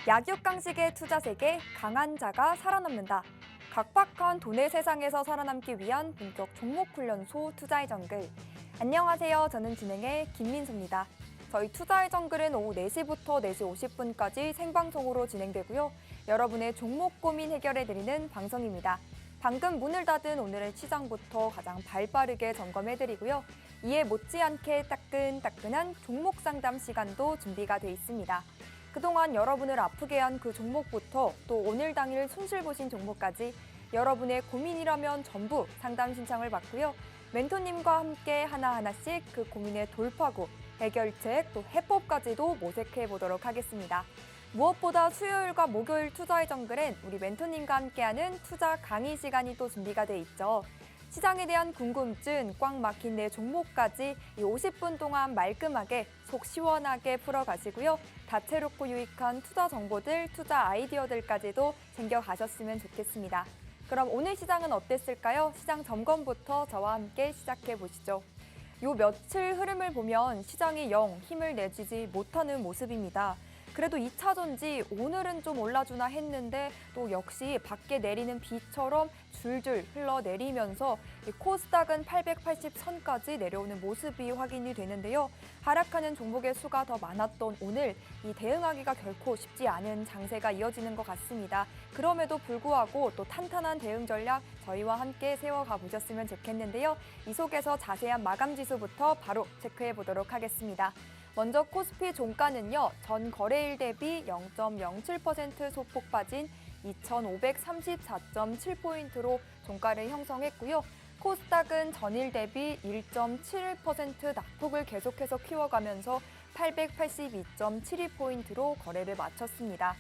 약육강식의 투자 세계 강한 자가 살아남는다. 각박한 돈의 세상에서 살아남기 위한 본격 종목훈련소 투자의 정글. 안녕하세요. 저는 진행의 김민수입니다. 저희 투자의 정글은 오후 4시부터 4시 50분까지 생방송으로 진행되고요. 여러분의 종목 고민 해결해드리는 방송입니다. 방금 문을 닫은 오늘의 시장부터 가장 발빠르게 점검해드리고요. 이에 못지않게 따끈따끈한 종목 상담 시간도 준비가 돼 있습니다. 그동안 여러분을 아프게 한 그 종목부터 또 오늘 당일 손실 보신 종목까지 여러분의 고민이라면 전부 상담 신청을 받고요. 멘토님과 함께 하나하나씩 그 고민의 돌파구, 해결책, 또 해법까지도 모색해 보도록 하겠습니다. 무엇보다 수요일과 목요일 투자의 정글엔 우리 멘토님과 함께하는 투자 강의 시간이 또 준비가 돼 있죠. 시장에 대한 궁금증, 꽉 막힌 내 종목까지 이 50분 동안 말끔하게 속 시원하게 풀어가시고요. 다채롭고 유익한 투자 정보들, 투자 아이디어들까지도 챙겨가셨으면 좋겠습니다. 그럼 오늘 시장은 어땠을까요? 시장 점검부터 저와 함께 시작해 보시죠. 요 며칠 흐름을 보면 시장이 영 힘을 내주지 못하는 모습입니다. 그래도 2차전지 오늘은 좀 올라주나 했는데 또 역시 밖에 내리는 비처럼 줄줄 흘러내리면서 코스닥은 880선까지 내려오는 모습이 확인이 되는데요. 하락하는 종목의 수가 더 많았던 오늘 이 대응하기가 결코 쉽지 않은 장세가 이어지는 것 같습니다. 그럼에도 불구하고 또 탄탄한 대응 전략 저희와 함께 세워가 보셨으면 좋겠는데요. 이 속에서 자세한 마감 지수부터 바로 체크해 보도록 하겠습니다. 먼저 코스피 종가는요, 전 거래일 대비 0.07% 소폭 빠진 2,534.7포인트로 종가를 형성했고요. 코스닥은 전일 대비 1.71% 낙폭을 계속해서 키워가면서 882.72포인트로 거래를 마쳤습니다.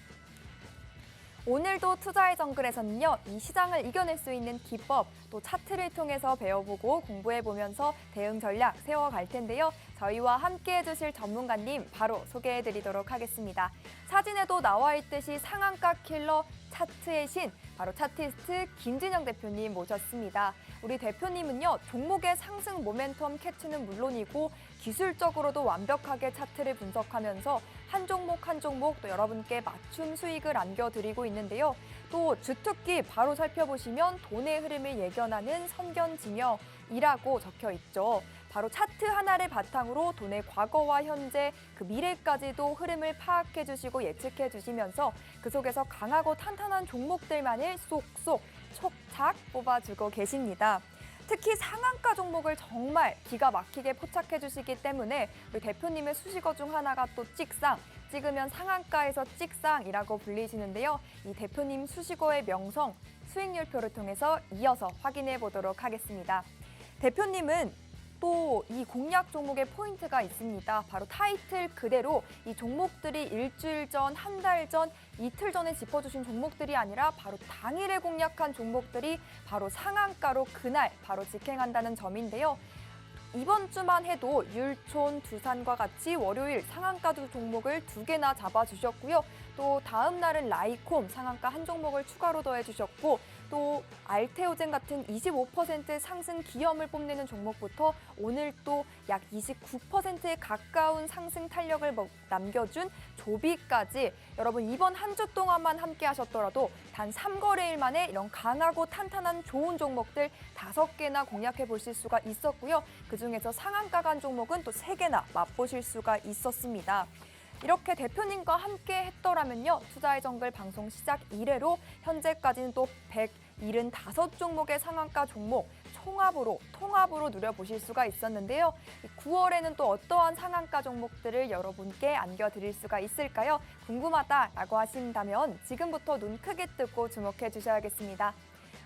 오늘도 투자의 정글에서는요, 이 시장을 이겨낼 수 있는 기법, 또 차트를 통해서 배워보고 공부해보면서 대응 전략 세워갈 텐데요. 저희와 함께 해주실 전문가님 바로 소개해드리도록 하겠습니다. 사진에도 나와 있듯이 상한가 킬러 차트의 신, 바로 차티스트 김진영 대표님 모셨습니다. 우리 대표님은요, 종목의 상승 모멘텀 캐치는 물론이고 기술적으로도 완벽하게 차트를 분석하면서 한 종목 한 종목 또 여러분께 맞춤 수익을 안겨드리고 있는데요. 또 주특기 바로 살펴보시면 돈의 흐름을 예견하는 선견지명이라고 적혀 있죠. 바로 차트 하나를 바탕으로 돈의 과거와 현재, 그 미래까지도 흐름을 파악해 주시고 예측해 주시면서 그 속에서 강하고 탄탄한 종목들만을 쏙쏙 촉착 뽑아주고 계십니다. 특히 상한가 종목을 정말 기가 막히게 포착해 주시기 때문에 우리 대표님의 수식어 중 하나가 또 찍상, 찍으면 상한가에서 찍상이라고 불리시는데요. 이 대표님 수식어의 명성, 수익률표를 통해서 이어서 확인해 보도록 하겠습니다. 대표님은 또 이 공략 종목의 포인트가 있습니다. 바로 타이틀 그대로 이 종목들이 일주일 전, 한 달 전, 이틀 전에 짚어주신 종목들이 아니라 바로 당일에 공략한 종목들이 바로 상한가로 그날 바로 직행한다는 점인데요. 이번 주만 해도 율촌, 두산과 같이 월요일 상한가 두 종목을 2개나 잡아주셨고요. 또 다음 날은 라이콤 상한가 한 종목을 추가로 더해주셨고 또 알테오젠 같은 25% 상승 기염을 뽐내는 종목부터 오늘 또 약 29%에 가까운 상승 탄력을 남겨준 조비까지 여러분 이번 한 주 동안만 함께 하셨더라도 단 3거래일 만에 이런 강하고 탄탄한 좋은 종목들 5개나 공략해 보실 수가 있었고요. 그중에서 상한가 간 종목은 또 3개나 맛보실 수가 있었습니다. 이렇게 대표님과 함께 했더라면요. 투자의 정글 방송 시작 이래로 현재까지는 또 175종목의 상한가 종목 통합으로 누려보실 수가 있었는데요. 9월에는 또 어떠한 상한가 종목들을 여러분께 안겨드릴 수가 있을까요? 궁금하다라고 하신다면 지금부터 눈 크게 뜨고 주목해 주셔야겠습니다.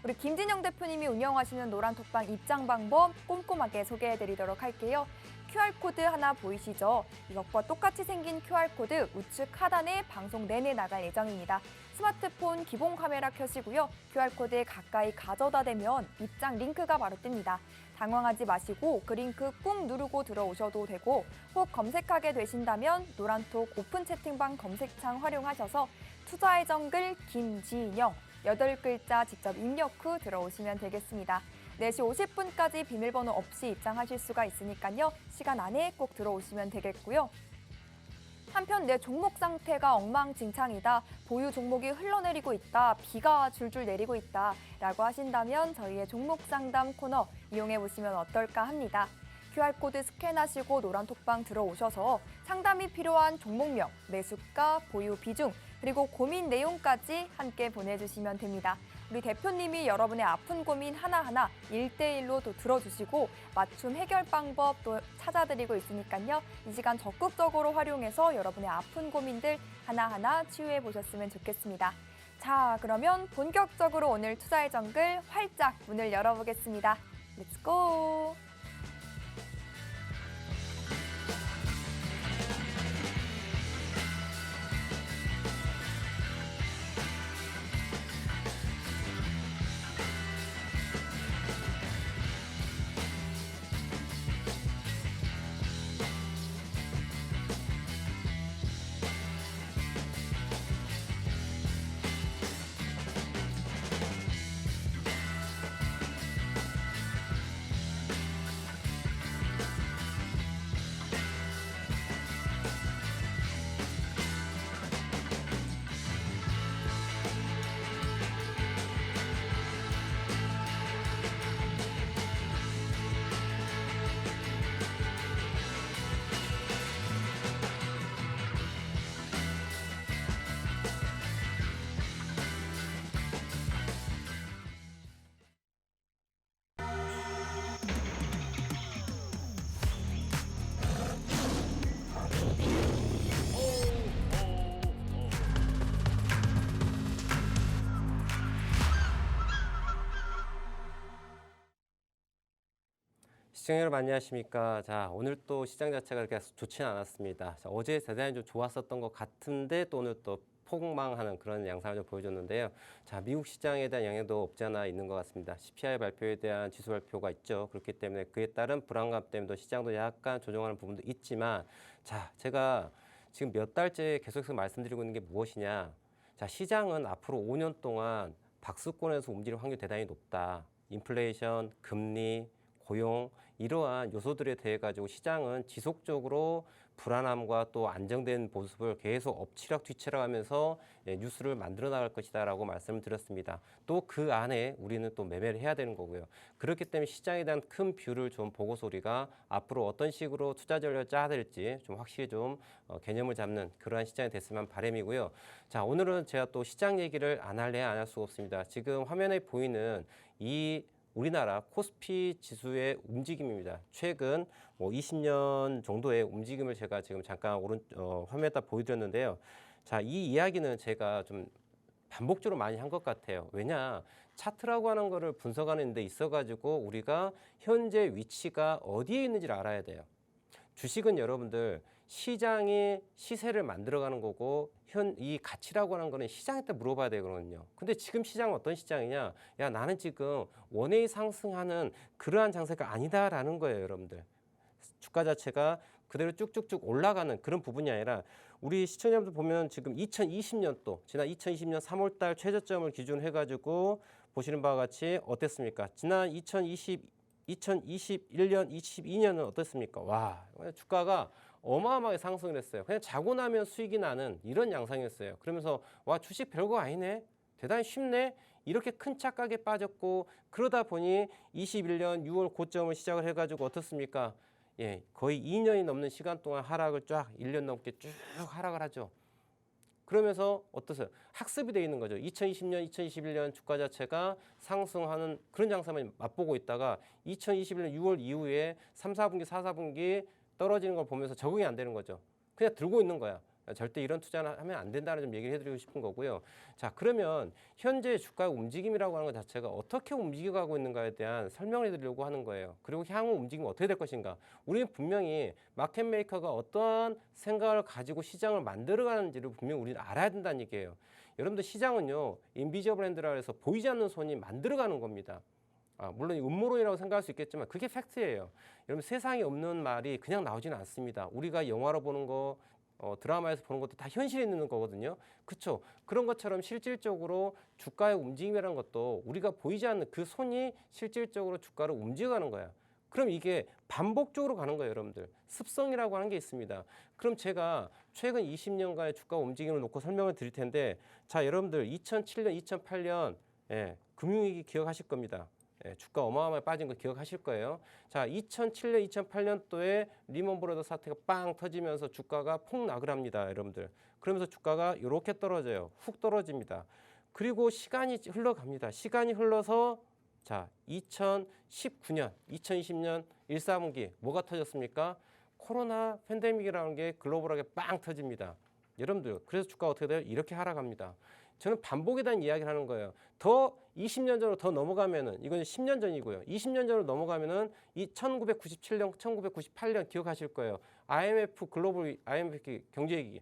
우리 김진영 대표님이 운영하시는 노란톡방 입장 방법 꼼꼼하게 소개해드리도록 할게요. QR코드 하나 보이시죠? 이것과 똑같이 생긴 QR코드 우측 하단에 방송 내내 나갈 예정입니다. 스마트폰 기본 카메라 켜시고요. QR코드에 가까이 가져다 대면 입장 링크가 바로 뜹니다. 당황하지 마시고 그 링크 꾹 누르고 들어오셔도 되고 혹 검색하게 되신다면 노란톡 오픈 채팅방 검색창 활용하셔서 투자의 정글 김진영 8글자 직접 입력 후 들어오시면 되겠습니다. 4시 50분까지 비밀번호 없이 입장하실 수가 있으니까요. 시간 안에 꼭 들어오시면 되겠고요. 한편 내 종목 상태가 엉망진창이다, 보유 종목이 흘러내리고 있다, 비가 줄줄 내리고 있다 라고 하신다면 저희의 종목 상담 코너 이용해 보시면 어떨까 합니다. QR코드 스캔하시고 노란 톡방 들어오셔서 상담이 필요한 종목명, 매수가, 보유 비중, 그리고 고민 내용까지 함께 보내주시면 됩니다. 우리 대표님이 여러분의 아픈 고민 하나하나 1대1로 또 들어주시고 맞춤 해결 방법 또 찾아드리고 있으니까요. 이 시간 적극적으로 활용해서 여러분의 아픈 고민들 하나하나 치유해 보셨으면 좋겠습니다. 자, 그러면 본격적으로 오늘 투자의 정글 활짝 문을 열어보겠습니다. 렛츠고! 시청자 여러분 안녕하십니까. 자, 오늘 또 시장 자체가 그렇게 좋지는 않았습니다. 자, 어제 대단히 좀 좋았었던 것 같은데 또 오늘 또 폭망하는 그런 양상을 좀 보여줬는데요. 자, 미국 시장에 대한 영향도 없지 않아 있는 것 같습니다. CPI 발표에 대한 지수 발표가 있죠. 그렇기 때문에 그에 따른 불안감 때문에 시장도 약간 조정하는 부분도 있지만, 자, 제가 지금 몇 달째 계속해서 말씀드리고 있는 게 무엇이냐. 자, 시장은 앞으로 5년 동안 박스권에서 움직일 확률이 대단히 높다. 인플레이션, 금리, 고용 이러한 요소들에 대해 가지고 시장은 지속적으로 불안함과 또 안정된 모습을 계속 엎치락 뒤치락 하면서 뉴스를 만들어 나갈 것이다라고 말씀을 드렸습니다. 또 그 안에 우리는 또 매매를 해야 되는 거고요. 그렇기 때문에 시장에 대한 큰 뷰를 좀 보고서 우리가 앞으로 어떤 식으로 투자 전략을 짜야 될지 좀 확실히 좀 개념을 잡는 그러한 시장이 됐으면 바람이고요. 자, 오늘은 제가 또 시장 얘기를 안 할래야 안 할 수가 없습니다. 지금 화면에 보이는 이 우리나라 코스피 지수의 움직임입니다. 최근 20년 정도의 움직임을 제가 지금 잠깐 화면에다 보여드렸는데요. 자, 이 이야기는 제가 좀 반복적으로 많이 한 것 같아요. 왜냐, 차트라고 하는 거를 분석하는 데 있어가지고 우리가 현재 위치가 어디에 있는지를 알아야 돼요. 주식은 여러분들 시장이 시세를 만들어가는 거고 이 가치라고 하는 거는 시장한테 물어봐야 되거든요. 근데 지금 시장은 어떤 시장이냐? 야, 나는 지금 원웨이 상승하는 그러한 장세가 아니다라는 거예요, 여러분들. 주가 자체가 그대로 쭉쭉쭉 올라가는 그런 부분이 아니라 우리 시청자분들 보면 지금 2020년도 지난 2020년 3월 달 최저점을 기준으로 해가지고 보시는 바와 같이 어땠습니까? 지난 2021년, 22년은 어떻습니까? 와, 주가가 어마어마하게 상승을 했어요. 그냥 자고 나면 수익이 나는 이런 양상이었어요. 그러면서 와, 주식 별거 아니네. 대단히 쉽네. 이렇게 큰 착각에 빠졌고 그러다 보니 21년 6월 고점을 시작을 해가지고 어떻습니까? 예, 거의 2년이 넘는 시간 동안 하락을 쫙 1년 넘게 쭉 하락을 하죠. 그러면서 어떠세요? 학습이 돼 있는 거죠. 2020년, 2021년 주가 자체가 상승하는 그런 장세만 맛보고 있다가 2021년 6월 이후에 3, 4분기, 4, 4분기 떨어지는 걸 보면서 적응이 안 되는 거죠. 그냥 들고 있는 거야. 절대 이런 투자는 하면 안 된다는 좀 얘기를 해드리고 싶은 거고요. 자, 그러면 현재 주가의 움직임이라고 하는 것 자체가 어떻게 움직여가고 있는가에 대한 설명을 해드리려고 하는 거예요. 그리고 향후 움직임은 어떻게 될 것인가. 우리는 분명히 마켓 메이커가 어떠한 생각을 가지고 시장을 만들어가는지를 분명히 우리는 알아야 된다는 얘기예요. 여러분들 시장은요, 인비저블 핸드라 해서 보이지 않는 손이 만들어가는 겁니다. 물론 음모론이라고 생각할 수 있겠지만 그게 팩트예요. 여러분 세상에 없는 말이 그냥 나오지는 않습니다. 우리가 영화로 보는 거, 드라마에서 보는 것도 다 현실에 있는 거거든요. 그렇죠? 그런 것처럼 실질적으로 주가의 움직임이라는 것도 우리가 보이지 않는 그 손이 실질적으로 주가를 움직여가는 거야. 그럼 이게 반복적으로 가는 거예요, 여러분들. 습성이라고 하는 게 있습니다. 그럼 제가 최근 20년간의 주가 움직임을 놓고 설명을 드릴 텐데, 자, 여러분들 2007년, 2008년 금융위기 기억하실 겁니다. 주가 어마어마하게 빠진 거 기억하실 거예요. 자, 2007년, 2008년도에 리먼 브러더스 사태가 빵 터지면서 주가가 폭락을 합니다, 여러분들. 그러면서 주가가 이렇게 떨어져요. 훅 떨어집니다. 그리고 시간이 흘러갑니다. 시간이 흘러서 자, 2019년, 2020년 1, 4분기 뭐가 터졌습니까? 코로나 팬데믹이라는 게 글로벌하게 빵 터집니다. 여러분들, 그래서 주가가 어떻게 돼요? 이렇게 하락합니다. 저는 반복에 대한 이야기를 하는 거예요. 더 20년 전으로 더 넘어가면은, 이건 10년 전이고요. 20년 전으로 넘어가면은 이 1997년, 1998년 기억하실 거예요. IMF 글로벌 IMF 경제위기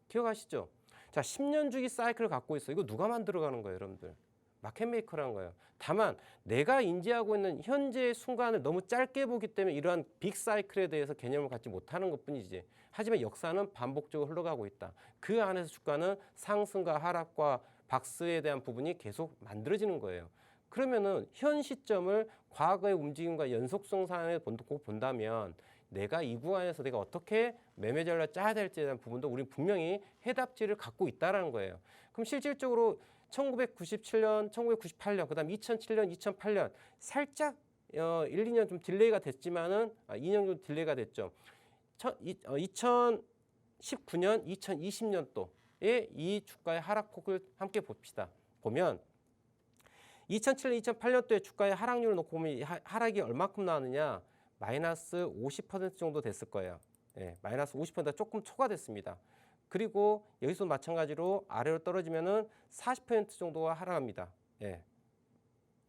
기억하시죠? 자, 10년 주기 사이클을 갖고 있어요. 이거 누가 만들어가는 거예요, 여러분들? 마켓메이커라는 거예요. 다만 내가 인지하고 있는 현재의 순간을 너무 짧게 보기 때문에 이러한 빅 사이클에 대해서 개념을 갖지 못하는 것뿐이지. 하지만 역사는 반복적으로 흘러가고 있다. 그 안에서 주가는 상승과 하락과 박스에 대한 부분이 계속 만들어지는 거예요. 그러면은 현 시점을 과거의 움직임과 연속성 상에 놓고 본다면 내가 이 구간에서 내가 어떻게 매매 전략을 짜야 될지에 대한 부분도 우리는 분명히 해답지를 갖고 있다는 거예요. 그럼 실질적으로 1997년, 1998년, 그다음 2007년, 2008년 살짝 1, 2년 좀 딜레이가 됐지만은 2년 정도 딜레이가 됐죠. 2019년, 2020년도에 이 주가의 하락폭을 함께 봅시다. 보면 2007년, 2008년도에 주가의 하락률을 놓고 보면 하락이 얼마큼 나왔느냐? 마이너스 50% 정도 됐을 거예요. 마이너스 50%가 조금 초과됐습니다. 그리고 여기서 마찬가지로 아래로 떨어지면은 40% 정도가 하락합니다.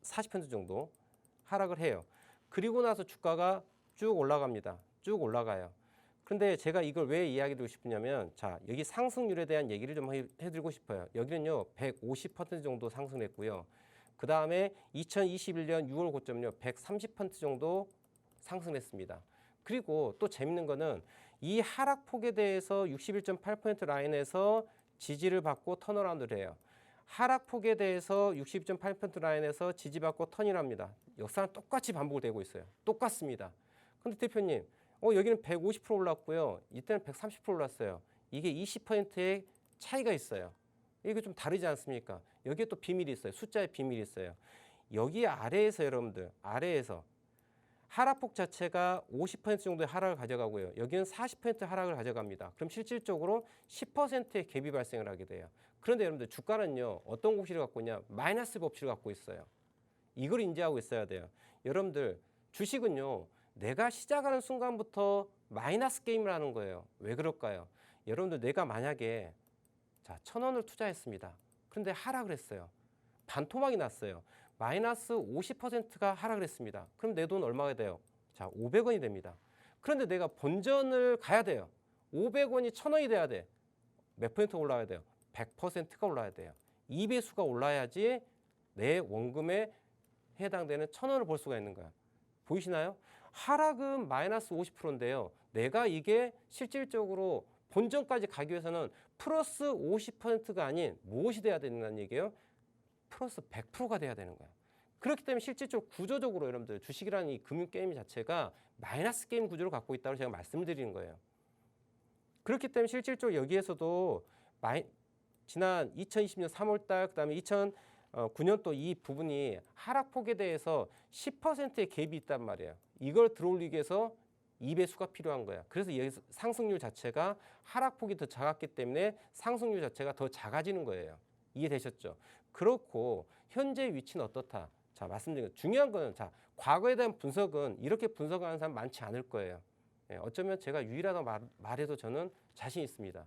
40% 정도 하락을 해요. 그리고 나서 주가가 쭉 올라갑니다. 쭉 올라가요. 그런데 제가 이걸 왜 이야기드리고 싶으냐면, 자, 여기 상승률에 대한 얘기를 좀 해드리고 싶어요. 여기는요, 150% 정도 상승했고요. 그 다음에 2021년 6월 고점은요, 130% 정도 상승했습니다. 그리고 또 재밌는 거는 이 하락폭에 대해서 61.8% 라인에서 지지를 받고 턴어라운드를 해요. 하락폭에 대해서 62.8% 라인에서 지지받고 턴을 합니다. 역사는 똑같이 반복되고 있어요. 똑같습니다. 근데 대표님, 여기는 150% 올랐고요. 이때는 130% 올랐어요. 이게 20%의 차이가 있어요. 이게 좀 다르지 않습니까? 여기에 또 비밀이 있어요. 숫자의 비밀이 있어요. 여기 아래에서 여러분들, 아래에서 하락폭 자체가 50% 정도의 하락을 가져가고요. 여기는 40% 하락을 가져갑니다. 그럼 실질적으로 10%의 갭이 발생을 하게 돼요. 그런데 여러분들 주가는요, 어떤 공식을 갖고 있냐? 마이너스 법칙을 갖고 있어요. 이걸 인지하고 있어야 돼요. 여러분들 주식은요, 내가 시작하는 순간부터 마이너스 게임을 하는 거예요. 왜 그럴까요? 여러분들 내가 만약에 자, 1,000원을 투자했습니다. 그런데 하락을 했어요. 반토막이 났어요. 마이너스 50%가 하락을 했습니다. 그럼 내 돈 얼마가 돼요? 자, 500원이 됩니다. 그런데 내가 본전을 가야 돼요. 500원이 1,000원이 돼야 돼. 몇 퍼센트 올라야 돼요? 100%가 올라야 돼요. 2배수가 올라야지 내 원금에 해당되는 1,000원을 벌 수가 있는 거야. 보이시나요? 하락은 마이너스 50%인데요. 내가 이게 실질적으로 본전까지 가기 위해서는 플러스 50%가 아닌 무엇이 돼야 된다는 얘기예요? 플러스 100%가 돼야 되는 거예요. 그렇기 때문에 실질적으로 구조적으로 여러분들 주식이라는 이 금융 게임 자체가 마이너스 게임 구조를 갖고 있다고 제가 말씀드리는 거예요. 그렇기 때문에 실질적으로 여기에서도 지난 2020년 3월달 그다음에 2009년도 이 부분이 하락폭에 대해서 10%의 갭이 있단 말이에요. 이걸 들어올리기 위해서 2배수가 필요한 거야. 그래서 여기서 상승률 자체가 하락폭이 더 작았기 때문에 상승률 자체가 더 작아지는 거예요. 이해되셨죠? 그렇고 현재 위치는 어떻다? 자, 말씀드린 거 중요한 거는 자, 과거에 대한 분석은 이렇게 분석하는 사람 많지 않을 거예요. 어쩌면 제가 유일하다고 말해도 저는 자신 있습니다.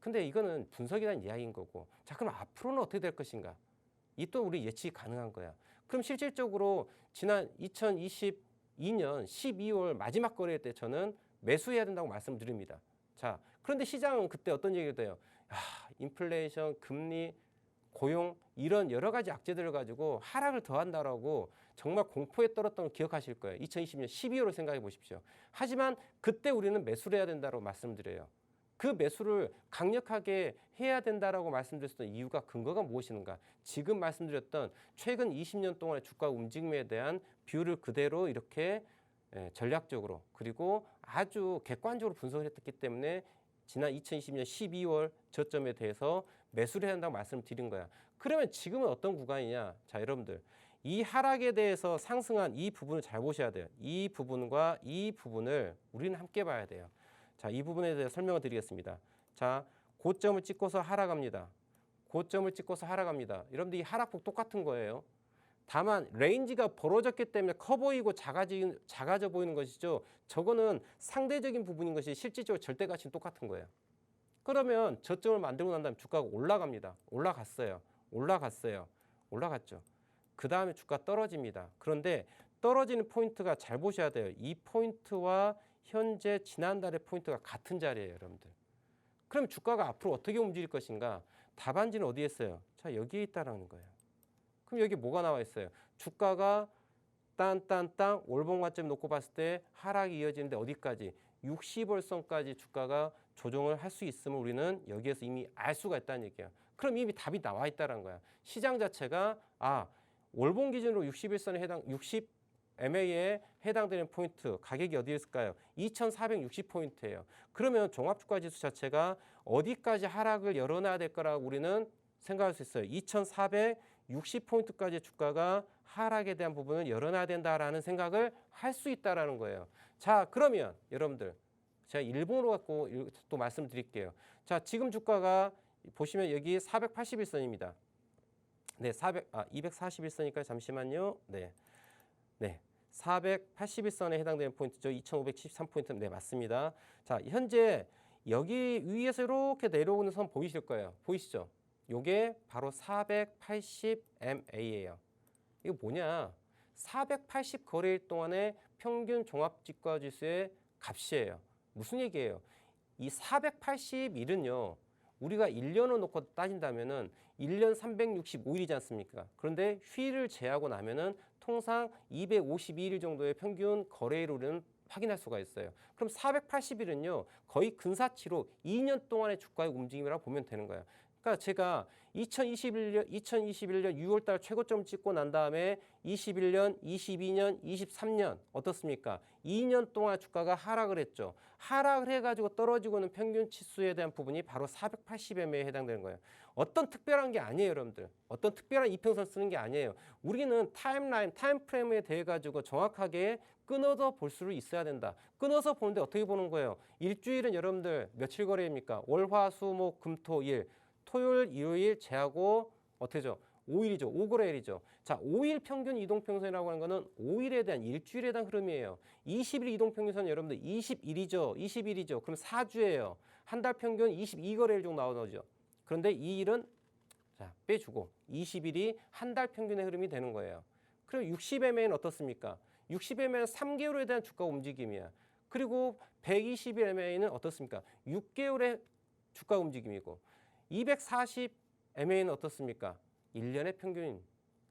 근데 이거는 분석이라는 이야기인 거고, 자, 그럼 앞으로는 어떻게 될 것인가? 이 또 우리 예측이 가능한 거야. 그럼 실질적으로 지난 2022년 12월 마지막 거래 때 저는 매수해야 된다고 말씀드립니다. 자, 그런데 시장은 그때 어떤 얘기를 해요? 인플레이션, 금리, 고용 이런 여러 가지 악재들을 가지고 하락을 더한다라고 정말 공포에 떨었던 걸 기억하실 거예요. 2020년 12월을 생각해 보십시오. 하지만 그때 우리는 매수를 해야 된다고 말씀드려요. 그 매수를 강력하게 해야 된다라고 말씀드렸던 이유가 근거가 무엇인가? 지금 말씀드렸던 최근 20년 동안의 주가 움직임에 대한 비율을 그대로 이렇게 전략적으로 그리고 아주 객관적으로 분석을 했기 때문에 지난 2020년 12월 저점에 대해서 매수를 해야 한다고 말씀을 드린 거야. 그러면 지금은 어떤 구간이냐? 자, 여러분들. 이 하락에 대해서 상승한 이 부분을 잘 보셔야 돼요. 이 부분과 이 부분을 우리는 함께 봐야 돼요. 자, 이 부분에 대해서 설명을 드리겠습니다. 자, 고점을 찍고서 하락합니다. 고점을 찍고서 하락합니다. 여러분들 이 하락폭 똑같은 거예요. 다만 레인지가 벌어졌기 때문에 커 보이고 작아져 보이는 것이죠. 저거는 상대적인 부분인 것이 실질적으로 절대 가치는 똑같은 거예요. 그러면 저점을 만들고 난 다음에 주가가 올라갑니다. 올라갔어요. 올라갔죠. 그 다음에 주가 떨어집니다. 그런데 떨어지는 포인트가 잘 보셔야 돼요. 이 포인트와 현재 지난달의 포인트가 같은 자리예요, 여러분들. 그럼 주가가 앞으로 어떻게 움직일 것인가? 답안지는 어디에 있어요? 자, 여기에 있다라는 거예요. 그럼 여기 뭐가 나와 있어요? 주가가 딴 월봉 관점 놓고 봤을 때 하락이 이어지는데 어디까지? 60월선까지 주가가 조정을 할 수 있음을 우리는 여기에서 이미 알 수가 있다는 얘기예요. 그럼 이미 답이 나와 있다는 거야. 시장 자체가 월봉 기준으로 61선에 해당 60 MA에 해당되는 포인트 가격이 어디에 있을까요? 2460포인트예요. 그러면 종합주가지수 자체가 어디까지 하락을 열어놔야 될 거라고 우리는 생각할 수 있어요. 2460포인트까지 주가가 하락에 대한 부분을 열어놔야 된다라는 생각을 할 수 있다라는 거예요. 자, 그러면 여러분들 제가 일본으로 갖고 또 말씀드릴게요. 자, 지금 주가가 보시면 여기 481선입니다. 네, 241선이니까 잠시만요. 네. 481선에 해당되는 포인트죠. 2573포인트. 네, 맞습니다. 자, 현재 여기 위에서 이렇게 내려오는 선 보이실 거예요. 보이시죠? 요게 바로 480MA예요. 이거 뭐냐? 480 거래일 동안의 평균 종합지가지수의 값이에요. 무슨 얘기예요? 이 481은요. 우리가 1년을 놓고 따진다면은 1년 365일이지 않습니까? 그런데 휴일을 제하고 나면은 통상 252일 정도의 평균 거래일로는 확인할 수가 있어요. 그럼 480일은요. 거의 근사치로 2년 동안의 주가의 움직임이라고 보면 되는 거예요. 그러니까 제가 2021년 6월 달 최고점 찍고 난 다음에 21년, 22년, 23년 어떻습니까? 2년 동안 주가가 하락을 했죠. 하락을 해가지고 떨어지고 있는 평균 치수에 대한 부분이 바로 480MA에 해당되는 거예요. 어떤 특별한 게 아니에요, 여러분들. 어떤 특별한 이평선 쓰는 게 아니에요. 우리는 타임라인, 타임프레임에 대해 가지고 정확하게 끊어서 볼 수 있어야 된다. 끊어서 보는데 어떻게 보는 거예요? 일주일은 여러분들 며칠 거래입니까? 월, 화, 수, 목, 금, 토, 일. 토요일, 일요일 제하고 어떻게죠? 5일이죠. 5거래일이죠. 자, 5일 평균 이동평균선이라고 하는 거는 5일에 대한 일주일에 대한 흐름이에요. 20일 이동평균선은 여러분들 20일이죠. 그럼 4주예요. 한 달 평균 22거래일 정도 나오죠. 그런데 이 일은 자, 빼주고 20일이 한 달 평균의 흐름이 되는 거예요. 그럼 60MA는 어떻습니까? 60MA는 3개월에 대한 주가 움직임이야. 그리고 120MA는 어떻습니까? 6개월의 주가 움직임이고 240MA는 어떻습니까? 1년의 평균.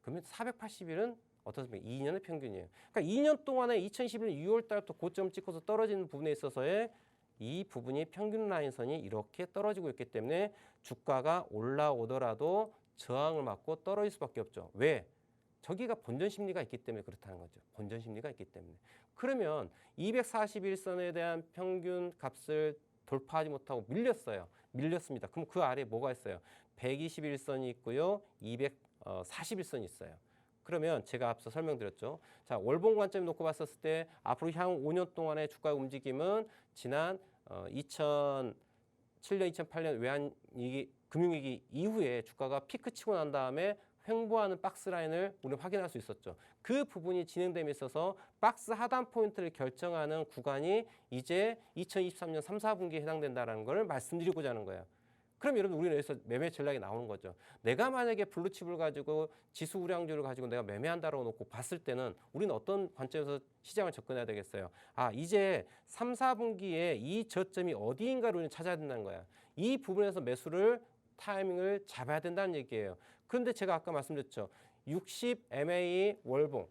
그러면 480일은 어떻습니까? 2년의 평균이에요. 그러니까 2년 동안에 2021년 6월 달부터 고점 찍고서 떨어지는 부분에 있어서의 이 부분이 평균 라인선이 이렇게 떨어지고 있기 때문에 주가가 올라오더라도 저항을 맞고 떨어질 수밖에 없죠. 왜? 저기가 본전 심리가 있기 때문에 그렇다는 거죠. 본전 심리가 있기 때문에. 그러면 241선에 대한 평균 값을 돌파하지 못하고 밀렸습니다. 그럼 그 아래에 뭐가 있어요? 121선이 있고요. 241선이 있어요. 그러면 제가 앞서 설명드렸죠. 자, 월봉 관점에 놓고 봤었을 때 앞으로 향후 5년 동안의 주가 움직임은 지난 2007년, 2008년 외환위기, 금융위기 이후에 주가가 피크 치고 난 다음에 횡보하는 박스 라인을 우리는 확인할 수 있었죠. 그 부분이 진행됨에 있어서 박스 하단 포인트를 결정하는 구간이 이제 2023년 3, 4분기에 해당된다는 걸 말씀드리고자 하는 거예요. 그럼 여러분 우리는 여기서 매매 전략이 나오는 거죠. 내가 만약에 블루칩을 가지고 지수 우량주를 가지고 내가 매매한다고 놓고 봤을 때는 우리는 어떤 관점에서 시장을 접근해야 되겠어요. 이제 3, 4분기에 이 저점이 어디인가를 우리는 찾아야 된다는 거야. 이 부분에서 매수를 타이밍을 잡아야 된다는 얘기예요. 그런데 제가 아까 말씀드렸죠. 60MA 월봉,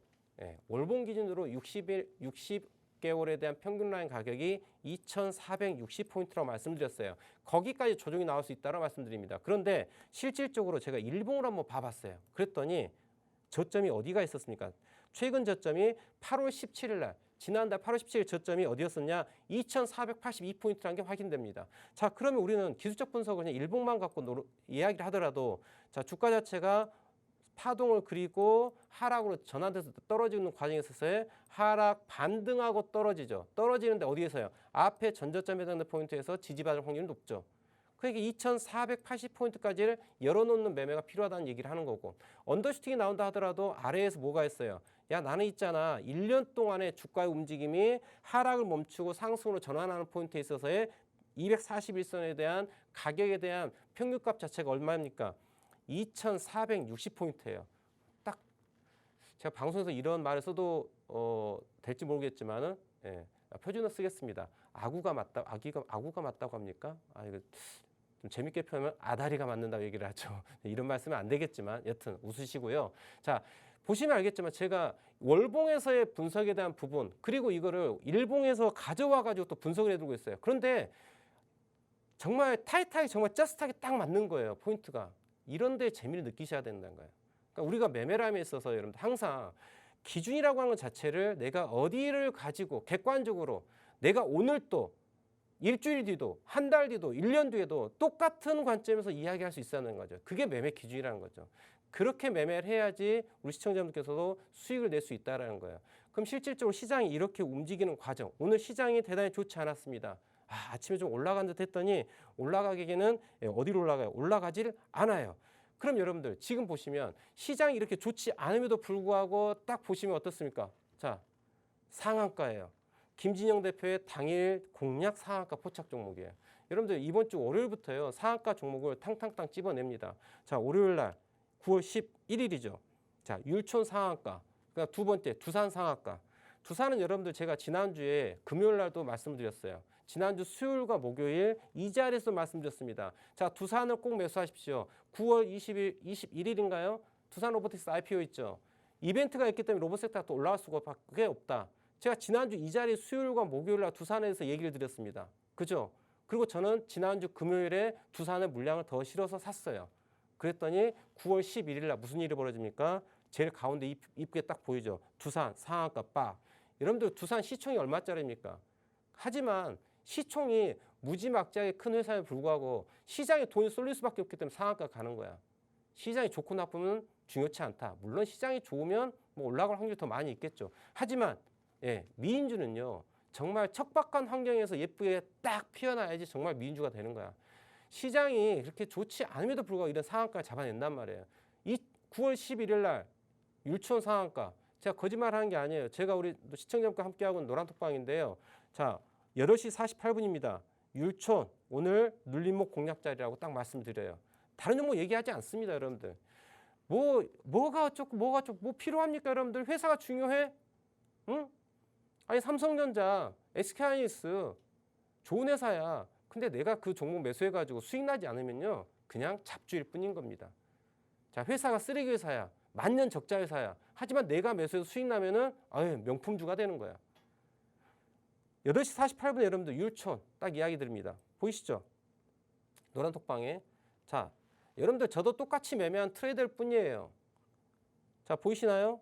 월봉 기준으로 60개월에 대한 평균 라인 가격이 2460포인트라고 말씀드렸어요. 거기까지 조정이 나올 수 있다고 말씀드립니다. 그런데 실질적으로 제가 일봉을 한번 봐봤어요. 그랬더니 저점이 어디가 있었습니까? 최근 저점이 8월 17일 날 지난달 8월 17일 저점이 어디였었냐? 2,482포인트라는 게 확인됩니다. 자, 그러면 우리는 기술적 분석을 그냥 일봉만 갖고 이야기를 하더라도 자, 주가 자체가 파동을 그리고 하락으로 전환돼서 떨어지는 과정에 있어서의 하락 반등하고 떨어지죠. 떨어지는데 어디에서요? 앞에 전저점에 해당되는 포인트에서 지지받을 확률이 높죠. 그러니까 2,480포인트까지를 열어놓는 매매가 필요하다는 얘기를 하는 거고, 언더슈팅이 나온다 하더라도 아래에서 뭐가 있어요? 야, 나는 있잖아. 1년 동안의 주가의 움직임이 하락을 멈추고 상승으로 전환하는 포인트에 있어서의 241선에 대한 가격에 대한 평균값 자체가 얼마입니까? 2,460포인트예요. 딱 제가 방송에서 이런 말을 써도 될지 모르겠지만은 예, 표준어 쓰겠습니다. 아구가 맞다고 합니까? 아, 이거 좀 재밌게 표현하면 아다리가 맞는다고 얘기를 하죠. 이런 말씀은 안 되겠지만 여튼 웃으시고요. 자, 보시면 알겠지만 제가 월봉에서의 분석에 대한 부분 그리고 이거를 일봉에서 가져와 가지고 또 분석을 해두고 있어요. 그런데 정말 타이트하게 정말 짜릿하게 딱 맞는 거예요. 포인트가. 이런 데 재미를 느끼셔야 된다는 거예요. 그러니까 우리가 매매람에 있어서 여러분들 항상 기준이라고 하는 것 자체를 내가 어디를 가지고 객관적으로 내가 오늘 또 일주일 뒤도 한 달 뒤도 1년 뒤에도 똑같은 관점에서 이야기할 수 있다는 거죠. 그게 매매 기준이라는 거죠. 그렇게 매매를 해야지 우리 시청자분들께서도 수익을 낼 수 있다는 거예요. 그럼 실질적으로 시장이 이렇게 움직이는 과정, 오늘 시장이 대단히 좋지 않았습니다. 아침에 좀 올라간 듯 했더니 올라가기에는 어디로 올라가요? 올라가질 않아요. 그럼 여러분들 지금 보시면 시장이 이렇게 좋지 않음에도 불구하고 딱 보시면 어떻습니까? 자, 상한가예요. 김진영 대표의 당일 공략 상한가 포착 종목이에요. 여러분들 이번 주 월요일부터요. 상한가 종목을 탕탕탕 찝어냅니다. 자, 월요일 날 9월 11일이죠. 자, 율촌 상한가. 그러니까 두 번째 두산 상한가. 두산은 여러분들 제가 지난주에 금요일 날도 말씀드렸어요. 지난주 수요일과 목요일 이 자리에서 말씀드렸습니다. 자, 두산을 꼭 매수하십시오. 9월 21일인가요? 두산 로보틱스 IPO 있죠. 이벤트가 있기 때문에 로봇 섹터가 또 올라갈 수밖에 없다. 제가 지난주 이 자리 수요일과 목요일 날 두산에서 얘기를 드렸습니다. 그죠? 그리고 저는 지난주 금요일에 두산의 물량을 더 실어서 샀어요. 그랬더니 9월 11일 날 무슨 일이 벌어집니까? 제일 가운데 이쁘게 딱 보이죠. 두산 상한가 빡. 여러분들 두산 시총이 얼마짜리입니까? 하지만 시총이 무지막지하게 큰 회사에 불구하고 시장에 돈이 쏠릴 수밖에 없기 때문에 상한가 가는 거야. 시장이 좋고 나쁘면 중요치 않다. 물론 시장이 좋으면 뭐 올라갈 확률이 더 많이 있겠죠. 하지만 미인주는요. 정말 척박한 환경에서 예쁘게 딱 피어나야지 정말 미인주가 되는 거야. 시장이 그렇게 좋지 않음에도 불구하고 이런 상한가를 잡아낸단 말이에요. 이 9월 11일 날 율촌 상한가. 제가 거짓말하는 게 아니에요. 제가 우리 시청자분과 함께하고 있는 노란톡방인데요. 자, 8시 48분입니다. 율촌 오늘 눌림목 공략 자리라고 딱 말씀드려요. 다른 종목 얘기하지 않습니다, 여러분들. 뭐가 어쩌고 뭐 필요합니까, 여러분들? 회사가 중요해? 응? 아니 삼성전자, SK하이닉스 좋은 회사야. 근데 내가 그 종목 매수해가지고 수익 나지 않으면요, 그냥 잡주일 뿐인 겁니다. 자, 회사가 쓰레기 회사야. 만년 적자 회사야. 하지만 내가 매수해서 수익 나면은 명품주가 되는 거야. 8시 48분에 여러분들 율촌 딱 이야기 드립니다. 보이시죠? 노란 톡방에. 자, 여러분들 저도 똑같이 매매한 트레이더일 뿐이에요. 자, 보이시나요?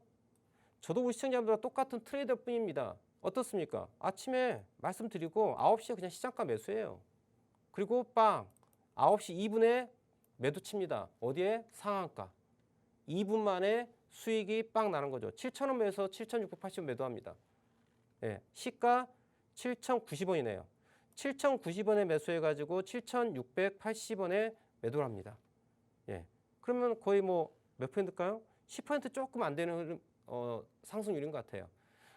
저도 우리 시청자분들과 똑같은 트레이더일 뿐입니다. 어떻습니까? 아침에 말씀드리고 9시에 그냥 시장가 매수해요. 그리고 빵 9시 2분에 매도 칩니다. 어디에? 상한가. 2분 만에 수익이 빵 나는 거죠. 7,000원 매에서 7,680원 매도합니다. 시가 7,090원이네요. 7,090원에 매수해가지고 7,680원에 매도를 합니다. 그러면 거의 뭐 몇 퍼센트일까요? 10% 조금 안 되는 상승률인 것 같아요.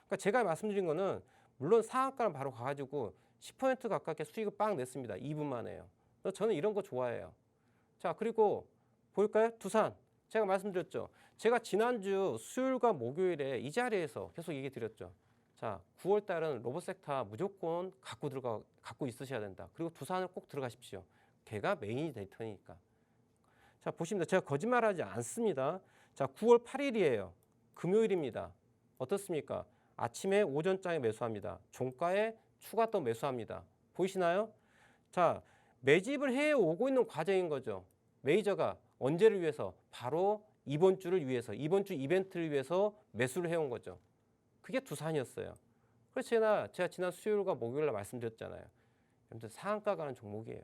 그러니까 제가 말씀드린 거는 물론 상한가는 바로 가가지고 10% 가깝게 수익을 빵 냈습니다. 2분 만에요. 저는 이런 거 좋아해요. 자, 그리고 볼까요? 두산. 제가 말씀드렸죠. 제가 지난주 수요일과 목요일에 이 자리에서 계속 얘기 드렸죠. 자, 9월 달은 로봇 섹터 무조건 갖고 있으셔야 된다. 그리고 두산을 꼭 들어가십시오. 걔가 메인이 될 테니까. 자, 보십니다. 제가 거짓말하지 않습니다. 자, 9월 8일이에요. 금요일입니다. 어떻습니까? 아침에 오전장에 매수합니다. 종가에 추가 또 매수합니다. 보이시나요? 자, 매집을 해오고 있는 과정인 거죠. 메이저가 언제를 위해서? 바로 이번 주를 위해서, 이번 주 이벤트를 위해서 매수를 해온 거죠. 그게 두산이었어요. 그래서 제가 지난 수요일과 목요일날 말씀드렸잖아요. 여러분들 상한가 가는 종목이에요.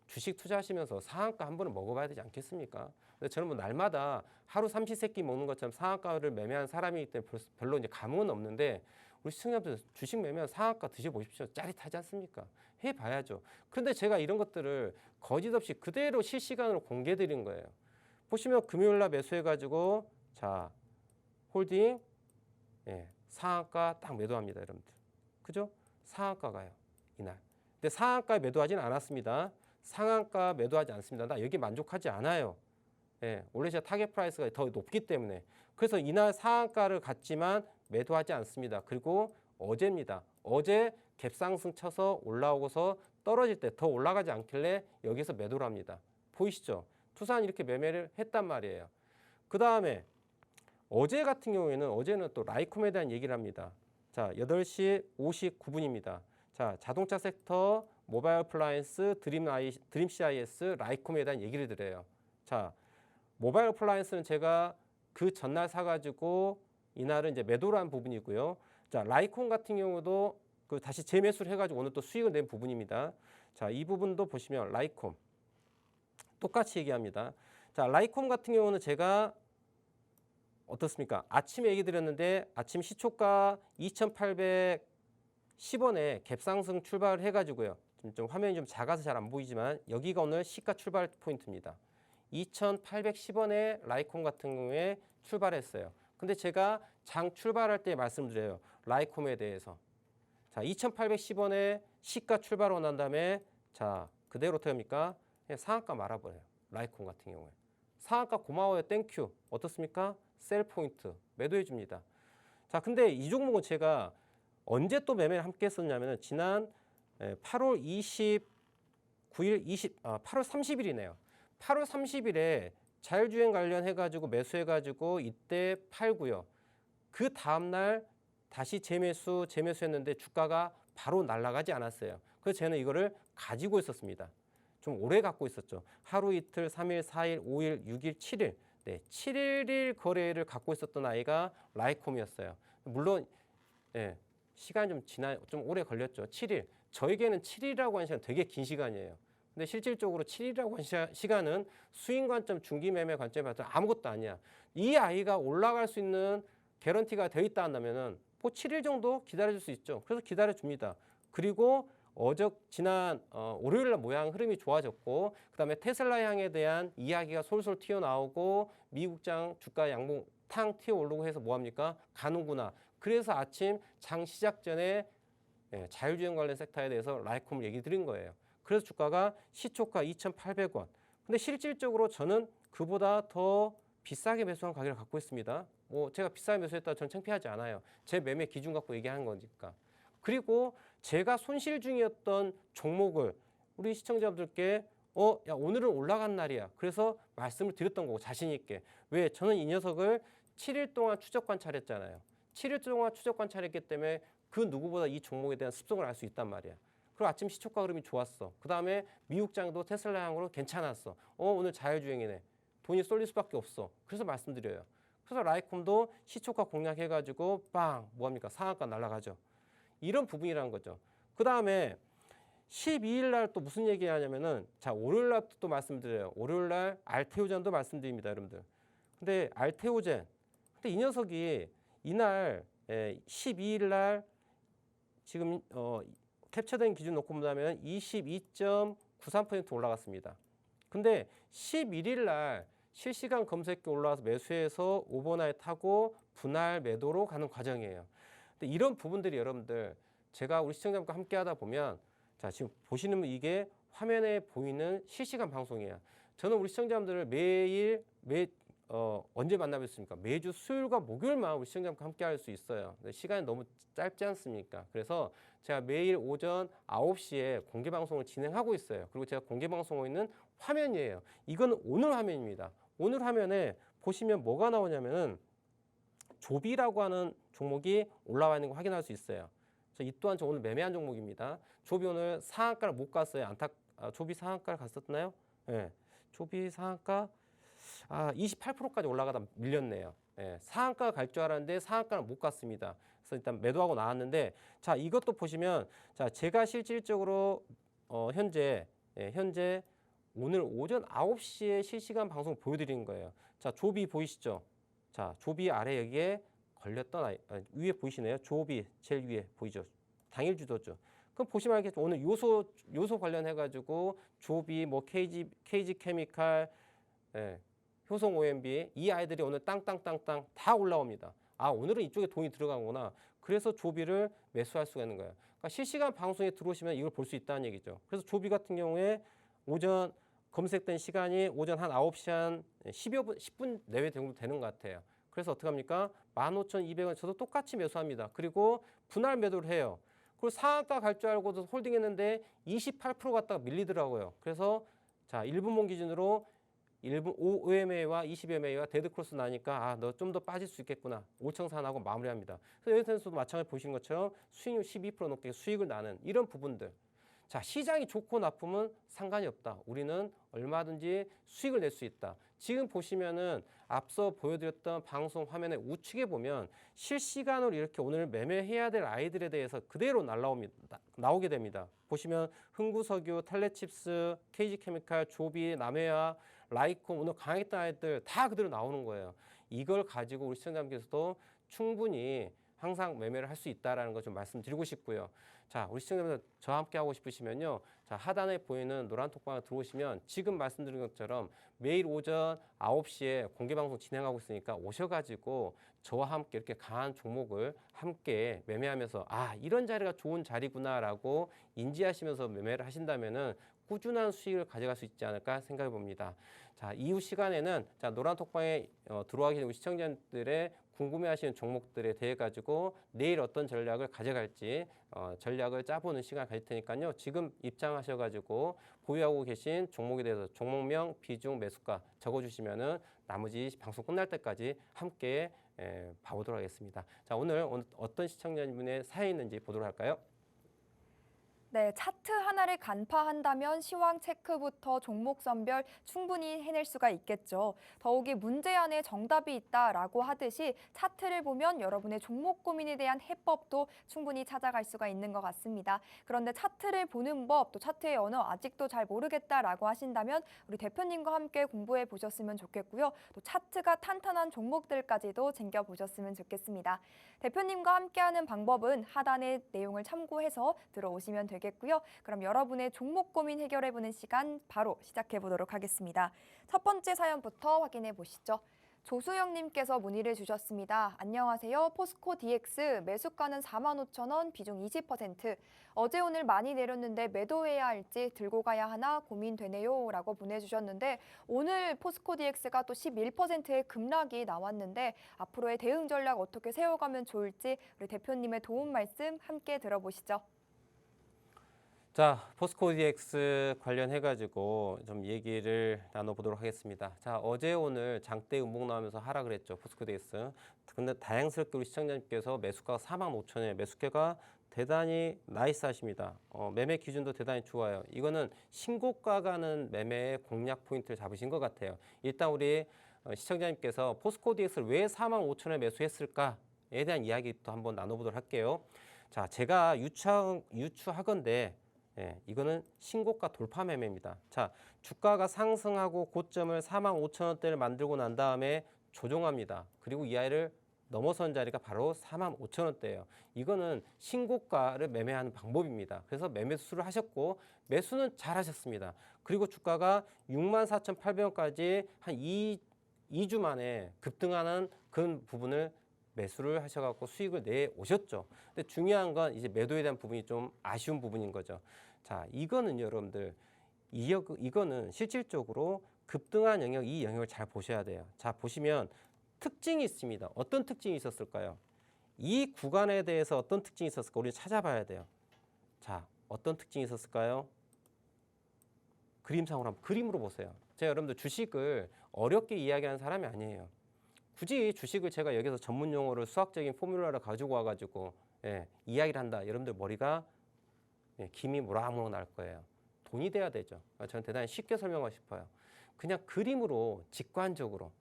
주식 투자하시면서 상한가 한 번은 먹어봐야 되지 않겠습니까? 근데 저는 뭐 날마다 하루 삼시세끼 먹는 것처럼 상한가를 매매한 사람이기 때문에 별로 이제 감흥은 없는데 우리 시청자분들 주식 매매한 상한가 드셔보십시오. 짜릿하지 않습니까? 해봐야죠. 그런데 제가 이런 것들을 거짓없이 그대로 실시간으로 공개드린 거예요. 보시면 금요일날 매수해가지고 자 홀딩 상한가 딱 매도합니다, 여러분들. 그죠? 상한가 가요 이날. 근데 상한가에 매도하지는 않았습니다. 상한가 매도하지 않습니다. 나 여기 만족하지 않아요. 원래 제가 타겟 프라이스가 더 높기 때문에. 그래서 이날 상한가를 갔지만 매도하지 않습니다. 그리고 어제입니다. 어제 갭상승 쳐서 올라오고서 떨어질 때 더 올라가지 않길래 여기서 매도를 합니다. 보이시죠? 투산 이렇게 매매를 했단 말이에요. 그 다음에 어제 같은 경우에는 어제는 또 라이콤에 대한 얘기를 합니다. 자, 8시 59분입니다. 자, 자동차 섹터, 모바일 어플라이언스, 드림 CIS, 라이콤에 대한 얘기를 드려요. 자, 모바일 어플라이언스는 제가 그 전날 사가지고 이날은 이제 매도를 한 부분이고요. 자, 라이콤 같은 경우도 그 다시 재매수를 해가지고 오늘 또 수익을 낸 부분입니다. 자, 이 부분도 보시면 라이콤 똑같이 얘기합니다. 자, 라이콤 같은 경우는 제가 어떻습니까? 아침에 얘기 드렸는데 아침 시초가 2,810원에 갭상승 출발을 해가지고요. 좀 화면이 좀 작아서 잘 안 보이지만 여기가 오늘 시가 출발 포인트입니다. 2,810원에 라이콤 같은 경우에 출발했어요. 근데 제가 장 출발할 때 말씀드려요. 라이콤에 대해서. 자, 2,810원에 시가 출발하고 난 다음에 자, 그대로 어떻게 합니까? 그냥 상한가 말아버려요. 라이콤 같은 경우에. 상한가 고마워요. 땡큐. 어떻습니까? 셀 포인트 매도해 줍니다. 자, 근데 이 종목은 제가 언제 또 매매를 함께 했었냐면은 지난 8월 29일 8월 30일이네요. 8월 30일에 자율주행 관련해가지고 매수해가지고 이때 팔고요. 그 다음날 다시 재매수했는데 주가가 바로 날아가지 않았어요. 그래서 저는 이거를 가지고 있었습니다. 좀 오래 갖고 있었죠. 하루 이틀, 3일, 4일, 5일, 6일, 7일. 네, 7일 거래를 갖고 있었던 아이가 라이콤이었어요. 물론 시간이 좀 오래 걸렸죠. 7일. 저에게는 7일이라고 하는 시간 되게 긴 시간이에요. 근데 실질적으로 7일이라고 하는 시간은 수익 관점, 중기 매매 관점에 봤을 때 아무것도 아니야. 이 아이가 올라갈 수 있는 개런티가 되어 있다 한다면은 뭐 7일 정도 기다려줄 수 있죠. 그래서 기다려줍니다. 그리고 지난 월요일 날 모양 흐름이 좋아졌고 그다음에 테슬라 향에 대한 이야기가 솔솔 튀어나오고 미국장 주가 양봉 탕 튀어오르고 해서 뭐합니까? 가는구나. 그래서 아침 장 시작 전에 자율주행 관련 섹터에 대해서 라이콤을 얘기 드린 거예요. 그래서 주가가 시초가 2,800원. 근데 실질적으로 저는 그보다 더 비싸게 매수한 가격을 갖고 있습니다. 뭐 제가 비싸게 매수했다 저는 창피하지 않아요. 제 매매 기준 갖고 얘기하는 거니까. 그리고 제가 손실 중이었던 종목을 우리 시청자분들께 야 오늘은 올라간 날이야. 그래서 말씀을 드렸던 거고 자신 있게. 왜? 저는 이 녀석을 7일 동안 추적 관찰했잖아요. 7일 동안 추적 관찰했기 때문에 그 누구보다 이 종목에 대한 습성을 알 수 있단 말이야. 그리고 아침 시초가 흐름이 좋았어. 그 다음에 미국장도 테슬라 향으로 괜찮았어. 오늘 자율주행이네. 돈이 쏠릴 수밖에 없어. 그래서 말씀드려요. 그래서 라이콤도 시초가 공략해가지고 빵 뭐합니까? 상한가 날아가죠. 이런 부분이라는 거죠. 그 다음에 12일 날 또 무슨 얘기 하냐면은 자 월요일 날 또 말씀드려요. 월요일 날 알테오젠도 말씀드립니다, 여러분들. 근데 알테오젠 근데 이 녀석이 이날 12일 날 지금 캡처된 기준 놓고 본다면 22.93% 올라갔습니다. 근데 11일 날 실시간 검색기 올라와서 매수해서 오버나잇 하고 분할 매도로 가는 과정이에요. 근데 이런 부분들이 여러분들 제가 우리 시청자분과 함께 하다 보면 자 지금 보시는 이게 화면에 보이는 실시간 방송이에요. 저는 우리 시청자분들을 언제 만나뵙습니까? 매주 수요일과 목요일만 우리 시청자분과 함께 할 수 있어요. 시간이 너무 짧지 않습니까? 그래서 제가 매일 오전 9시에 공개 방송을 진행하고 있어요. 그리고 제가 공개 방송하고 있는 화면이에요. 이건 오늘 화면입니다. 오늘 화면에 보시면 뭐가 나오냐면은 조비라고 하는 종목이 올라와 있는 거 확인할 수 있어요. 이 또한 저 오늘 매매한 종목입니다. 조비 오늘 상한가를 못 갔어요. 조비 상한가를 갔었나요? 네. 조비 상한가 28%까지 올라가다 밀렸네요. 예, 상한가 갈 줄 알았는데 상한가는 못 갔습니다. 그래서 일단 매도하고 나왔는데 자 이것도 보시면 자 제가 실질적으로 현재 오늘 오전 9시에 실시간 방송 보여드리는 거예요. 자 조비 보이시죠? 자 조비 아래 여기에 걸렸던 위에 보이시네요. 조비 제일 위에 보이죠? 당일 주도죠. 그럼 보시면 알겠죠. 오늘 요소 관련해 가지고 조비 뭐 KG 케미칼 효성 OMB 이 아이들이 오늘 땅땅땅땅 다 올라옵니다. 오늘은 이쪽에 돈이 들어가구나. 그래서 조비를 매수할 수가 있는 거예요. 그러니까 실시간 방송에 들어오시면 이걸 볼 수 있다는 얘기죠. 그래서 조비 같은 경우에 오전 검색된 시간이 오전 한 9시 한 10분 내외 정도 되는 것 같아요. 그래서 어떻게 합니까? 15,200원 저도 똑같이 매수합니다. 그리고 분할 매도를 해요. 그리고 상한가 갈 줄 알고도 홀딩했는데 28% 갔다가 밀리더라고요. 그래서 자 1분봉 기준으로 5MA와 20MA와 데드크로스 나니까 너 좀 더 빠질 수 있겠구나. 올청산하고 마무리합니다. 그래서 여기서도 마찬가지로 보신 것처럼 수익률 12% 넘게 수익을 나는 이런 부분들. 자 시장이 좋고 나쁘면 상관이 없다. 우리는 얼마든지 수익을 낼 수 있다. 지금 보시면은 앞서 보여드렸던 방송 화면의 우측에 보면 실시간으로 이렇게 오늘 매매해야 될 아이들에 대해서 그대로 나오게 됩니다. 보시면 흥구석유, 텔레칩스, KG케미칼, 조비, 남해와 라이콤 오늘 강했던 아이들 다 그대로 나오는 거예요. 이걸 가지고 우리 시청자분께서도 충분히 항상 매매를 할 수 있다는 거 좀 말씀드리고 싶고요. 자, 우리 시청자분들 저와 함께 하고 싶으시면요. 자, 하단에 보이는 노란 톡방에 들어오시면 지금 말씀드린 것처럼 매일 오전 9시에 공개 방송 진행하고 있으니까 오셔가지고 저와 함께 이렇게 강한 종목을 함께 매매하면서 이런 자리가 좋은 자리구나라고 인지하시면서 매매를 하신다면은 꾸준한 수익을 가져갈 수 있지 않을까 생각해 봅니다. 자, 이후 시간에는 자, 노란 톡방에 들어와 계신 우리 시청자들의 궁금해하시는 종목들에 대해 가지고 내일 어떤 전략을 가져갈지 전략을 짜보는 시간 가질 테니까요. 지금 입장하셔가지고 보유하고 계신 종목에 대해서 종목명, 비중, 매수가 적어주시면은 나머지 방송 끝날 때까지 함께 봐보도록 하겠습니다. 자, 오늘 어떤 시청자분의 사연이 있는지 보도록 할까요? 네, 차트 하나를 간파한다면 시황 체크부터 종목 선별 충분히 해낼 수가 있겠죠. 더욱이 문제 안에 정답이 있다라고 하듯이 차트를 보면 여러분의 종목 고민에 대한 해법도 충분히 찾아갈 수가 있는 것 같습니다. 그런데 차트를 보는 법, 또 차트의 언어 아직도 잘 모르겠다라고 하신다면 우리 대표님과 함께 공부해 보셨으면 좋겠고요. 또 차트가 탄탄한 종목들까지도 챙겨보셨으면 좋겠습니다. 대표님과 함께하는 방법은 하단의 내용을 참고해서 들어오시면 되겠습니다. 그럼 여러분의 종목 고민 해결해보는 시간 바로 시작해보도록 하겠습니다. 첫 번째 사연부터 확인해 보시죠. 조수영님께서 문의를 주셨습니다. 안녕하세요. 포스코 DX 매수가는 45,000원, 비중 20%. 어제 오늘 많이 내렸는데 매도해야 할지 들고 가야 하나 고민되네요. 라고 보내주셨는데 오늘 포스코 DX가 또 11%의 급락이 나왔는데 앞으로의 대응 전략 어떻게 세워가면 좋을지 우리 대표님의 도움 말씀 함께 들어보시죠. 자, 포스코 DX 관련해가지고 좀 얘기를 나눠보도록 하겠습니다. 자, 어제 오늘 장대 음봉 나오면서 하락을 했죠. 포스코 DX. 근데 다양스럽게 우리 시청자님께서 매수가가 45,000원에 매수가가 대단히 나이스하십니다. 매매 기준도 대단히 좋아요. 이거는 신고가 가는 매매의 공략 포인트를 잡으신 것 같아요. 일단 우리 시청자님께서 포스코 DX를 왜 45,000원에 매수했을까에 대한 이야기부터 한번 나눠보도록 할게요. 자, 제가 유추하건대 이거는 신고가 돌파 매매입니다. 자, 주가가 상승하고 고점을 45,000원대를 만들고 난 다음에 조정합니다. 그리고 이 아이를 넘어선 자리가 바로 45,000원대예요. 이거는 신고가를 매매하는 방법입니다. 그래서 매매 수를 하셨고 매수는 잘 하셨습니다. 그리고 주가가 64,800원까지 한 2주 만에 급등하는 그런 부분을 매수를 하셔갖고 수익을 내 오셨죠. 근데 중요한 건 이제 매도에 대한 부분이 좀 아쉬운 부분인 거죠. 자, 이거는 여러분들 이거는 실질적으로 급등한 영역, 이 영역을 잘 보셔야 돼요. 자, 보시면 특징이 있습니다. 어떤 특징이 있었을까요? 이 구간에 대해서 어떤 특징이 있었을까? 우리는 찾아봐야 돼요. 자, 어떤 특징이 있었을까요? 그림상으로 한번 그림으로 보세요. 제가 여러분들 주식을 어렵게 이야기하는 사람이 아니에요. 굳이 주식을 제가 여기서 전문 용어를 수학적인 포뮬러를 가지고 와가지고 이야기를 한다. 여러분들 머리가 김이 모락모락 날 거예요. 돈이 돼야 되죠. 저는 대단히 쉽게 설명하고 싶어요. 그냥 그림으로 직관적으로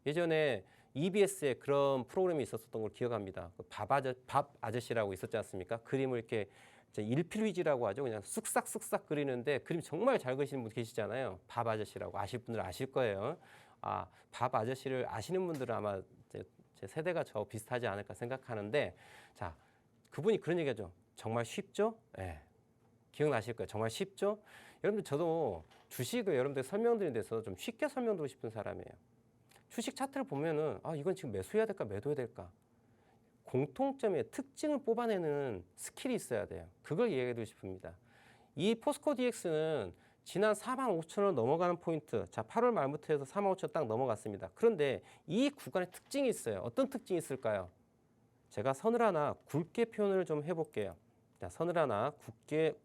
예전에 EBS에 그런 프로그램이 있었던 걸 기억합니다. 밥 아저씨라고 있었지 않습니까? 그림을 이렇게 일필휘지라고 하죠. 그냥 쓱싹쓱싹 그리는데 그림 정말 잘 그리시는 분 계시잖아요. 밥 아저씨라고 아실 분들 아실 거예요. 아, 밥 아저씨를 아시는 분들은 아마 제 세대가 저 비슷하지 않을까 생각하는데 자, 그분이 그런 얘기하죠. 정말 쉽죠? 예. 기억나실 거예요. 정말 쉽죠? 여러분들 저도 주식을 여러분들 설명드리는 데서 좀 쉽게 설명드리고 싶은 사람이에요. 주식 차트를 보면은 아, 이건 지금 매수해야 될까 매도해야 될까? 공통점의 특징을 뽑아내는 스킬이 있어야 돼요. 그걸 이야기해드리고 싶습니다. 이 포스코 DX는 지난 45,000원 넘어가는 포인트, 자 8월 말부터 해서 45,000원 딱 넘어갔습니다. 그런데 이 구간에 특징이 있어요. 어떤 특징이 있을까요? 제가 선을 하나 굵게 표현을 좀 해볼게요. 자, 선을 하나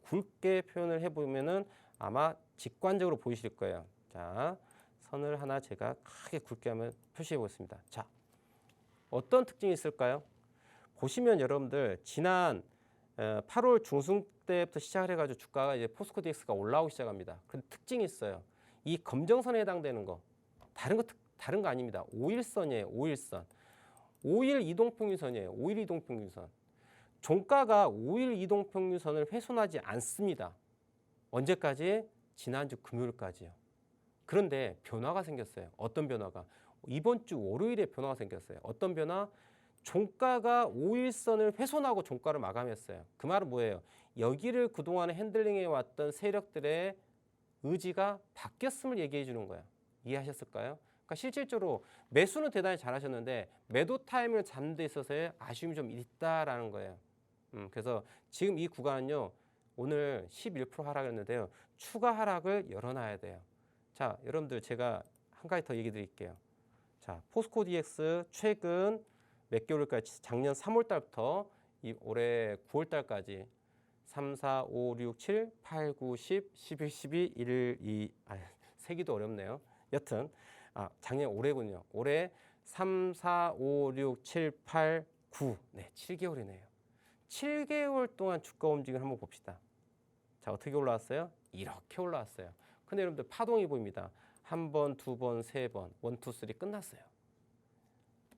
굵게 표현을 해보면은 아마 직관적으로 보이실 거예요. 자, 선을 하나 제가 크게 굵게 한번 표시해 보겠습니다. 자, 어떤 특징이 있을까요? 보시면 여러분들 지난 8월 중순 때부터 시작을 해가지고 주가가 이제 포스코 DX가 올라오기 시작합니다. 그런데 특징이 있어요. 이 검정선에 해당되는 거 다른 거 아닙니다. 5일선이에요. 5일선. 5일 이동평균선이에요. 5일 이동평균선. 종가가 5일 이동평균선을 훼손하지 않습니다. 언제까지? 지난주 금요일까지요. 그런데 변화가 생겼어요. 어떤 변화가? 이번 주 월요일에 변화가 생겼어요. 어떤 변화? 종가가 5일선을 훼손하고 종가를 마감했어요. 그 말은 뭐예요? 여기를 그동안에 핸들링해 왔던 세력들의 의지가 바뀌었음을 얘기해 주는 거예요. 이해하셨을까요? 그러니까 실질적으로 매수는 대단히 잘하셨는데 매도 타임을 잡는 데 있어서의 아쉬움이 좀 있다라는 거예요. 그래서 지금 이 구간은요. 오늘 11% 하락했는데요. 추가 하락을 열어놔야 돼요. 자, 여러분들 제가 한 가지 더 얘기 드릴게요. 자, 포스코 DX 최근 몇 개월까지 작년 3월 달부터 올해 9월 달까지 3, 4, 5, 6, 7, 8, 9, 10, 11, 12, 1, 2, 세기도 어렵네요. 여튼 작년 올해군요. 올해 3, 4, 5, 6, 7, 8, 9, 네, 7개월이네요. 7개월 동안 주가 움직임을 한번 봅시다. 자, 어떻게 올라왔어요? 이렇게 올라왔어요. 근데 여러분들 파동이 보입니다. 한 번, 두 번, 세 번, 1, 2, 3 끝났어요.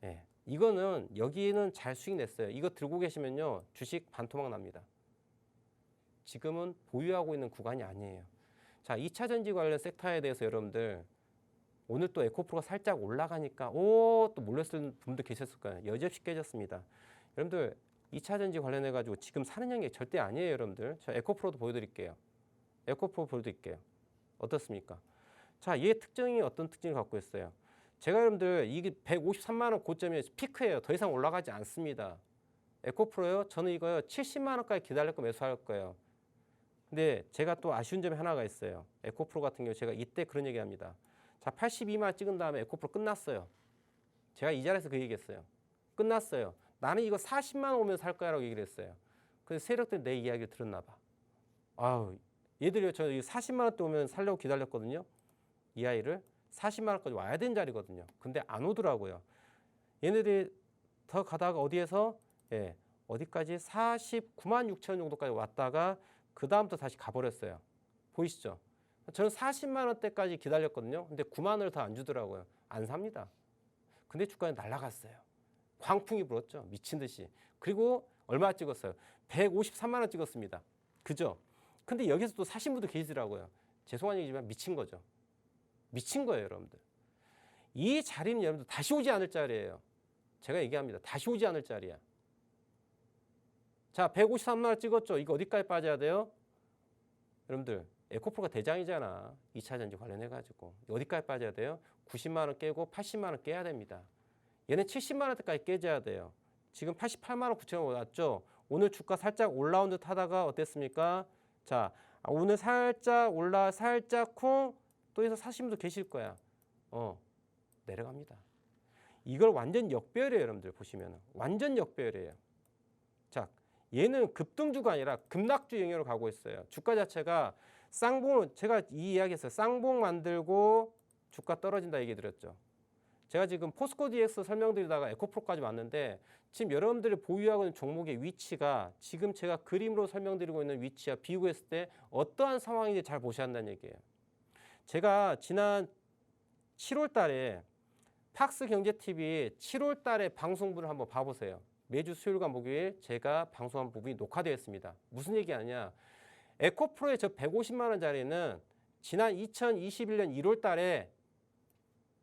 예, 이거는 여기는 잘 수익 냈어요. 이거 들고 계시면요 주식 반토막 납니다. 지금은 보유하고 있는 구간이 아니에요. 자, 2차 전지 관련 섹터에 대해서 여러분들 오늘 또 에코프로가 살짝 올라가니까 또 몰렸을 분도 계셨을 거예요. 여지없이 깨졌습니다. 여러분들 2차 전지 관련해 가지고 지금 사는 양이 절대 아니에요, 여러분들. 저 에코프로도 보여드릴게요. 에코프로 보여드릴게요. 어떻습니까? 자, 얘의 특징이 어떤 특징을 갖고 있어요? 제가 여러분들 이게 153만 원 고점이 피크예요. 더 이상 올라가지 않습니다. 에코프로요. 저는 이거요 70만 원까지 기다릴 거 매수할 거예요. 근데 제가 또 아쉬운 점이 하나가 있어요. 에코프로 같은 경우 제가 이때 그런 얘기합니다. 자, 82만 원 찍은 다음에 에코프로 끝났어요. 제가 이 자리에서 그 얘기했어요. 끝났어요. 나는 이거 40만 원 오면 살 거야라고 얘기를 했어요. 그래서 세력들이 내 이야기를 들었나 봐. 얘들이요. 저 40만 원대 오면 살려고 기다렸거든요. 이 아이를 40만 원까지 와야 되는 자리거든요. 근데 안 오더라고요. 얘네들이 더 가다가 어디에서 어디까지 49만 6천 정도까지 왔다가 그 다음부터 다시 가버렸어요. 보이시죠? 저는 40만 원대까지 기다렸거든요. 근데 9만 원을 더 안 주더라고요. 안 삽니다. 근데 주가는 날아갔어요. 광풍이 불었죠. 미친 듯이. 그리고 얼마 찍었어요? 153만 원 찍었습니다. 그죠? 근데 여기서 또 사신 분도 계시더라고요. 죄송한 얘기지만 미친 거죠. 미친 거예요, 여러분들. 이 자리는 여러분들 다시 오지 않을 자리예요. 제가 얘기합니다. 다시 오지 않을 자리야. 자, 153만 원 찍었죠. 이거 어디까지 빠져야 돼요? 여러분들, 에코프로가 대장이잖아. 2차 전지 관련해가지고. 어디까지 빠져야 돼요? 90만 원 깨고 80만 원 깨야 됩니다. 얘는 70만 원대까지 깨져야 돼요. 지금 88만 원 9천 원 왔죠. 오늘 주가 살짝 올라온 듯 하다가 어땠습니까? 자, 오늘 살짝 살짝 쿵 또 해서 사신 분도 계실 거야. 내려갑니다. 이걸 완전 역배열이에요, 여러분들 보시면. 완전 역배열이에요. 자, 얘는 급등주가 아니라 급락주 영역으로 가고 있어요. 주가 자체가 쌍봉을 제가 이 이야기했어요. 쌍봉 만들고 주가 떨어진다 얘기 드렸죠. 제가 지금 포스코 DX 설명드리다가 에코프로까지 왔는데 지금 여러분들이 보유하고 있는 종목의 위치가 지금 제가 그림으로 설명드리고 있는 위치와 비교했을 때 어떠한 상황인지 잘 보셔야 한다는 얘기예요. 제가 지난 7월 달에 팍스 경제TV 7월 달에 방송분을 한번 봐보세요. 매주 수요일과 목요일 제가 방송한 부분이 녹화되어 있습니다. 무슨 얘기하냐? 에코프로의 저 150만 원짜리는 지난 2021년 1월 달에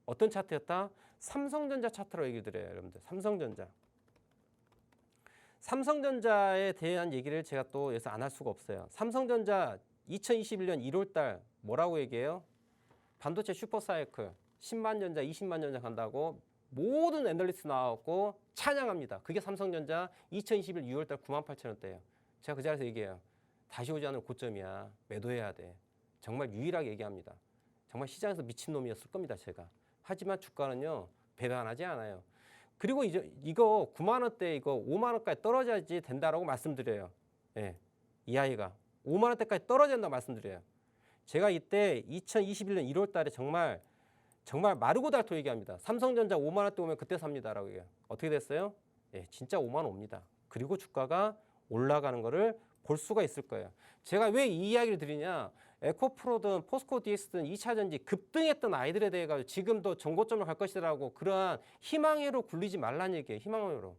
어떤 차트였다? 삼성전자 차트라고 얘기를 드려요, 여러분들. 삼성전자. 삼성전자에 대한 얘기를 제가 또 여기서 안 할 수가 없어요. 삼성전자 2021년 1월 달 뭐라고 얘기해요? 반도체 슈퍼사이클 10만 전자, 20만 전자 간다고 모든 애널리스트 나왔고 찬양합니다. 그게 삼성전자 2021년 6월 달 98,000원대예요. 제가 그 자리에서 얘기해요. 다시 오지 않을 고점이야. 매도해야 돼. 정말 유일하게 얘기합니다. 정말 시장에서 미친놈이었을 겁니다, 제가. 하지만 주가는요, 배반하지 않아요. 그리고 이거 9만 원대 이거 5만 원까지 떨어져야지 된다라고 말씀드려요. 예. 이 아이가 5만 원대까지 떨어져야 된다고 말씀드려요. 제가 이때 2021년 1월 달에 정말 마르고 닳도록 얘기합니다. 삼성전자 5만 원대 오면 그때 삽니다라고 얘기해요. 어떻게 됐어요? 예, 진짜 5만 원 옵니다. 그리고 주가가 올라가는 거를 볼 수가 있을 거예요. 제가 왜 이 이야기를 드리냐? 에코프로든 포스코 DX든 2차전지 급등했던 아이들에 대해 가지고 지금도 정고점을 갈 것이라고 그러한 희망회로 굴리지 말라는 얘기예요. 희망회로.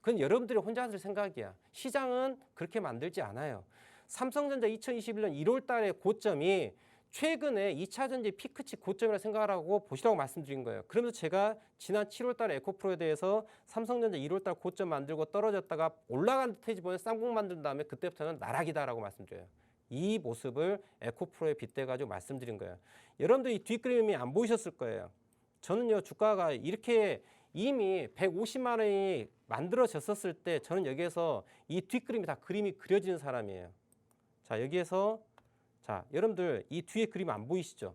그건 여러분들이 혼자 하실 생각이야. 시장은 그렇게 만들지 않아요. 삼성전자 2021년 1월 달의 고점이 최근에 2차전지 피크치 고점이라고 생각하라고 보시라고 말씀드린 거예요. 그러면서 제가 지난 7월 달에 에코프로에 대해서 삼성전자 1월 달 고점 만들고 떨어졌다가 올라간 듯해지 보면 쌍봉 만든 다음에 그때부터는 나락이다라고 말씀드려요. 이 모습을 에코프로에 빗대가지고 말씀드린 거예요. 여러분들 이 뒷그림이 안 보이셨을 거예요. 저는요, 주가가 이렇게 이미 150만 원이 만들어졌었을 때 저는 여기에서 이 뒷그림이 다 그림이 그려지는 사람이에요. 자, 여기에서 자, 여러분들 이 뒤에 그림 안 보이시죠?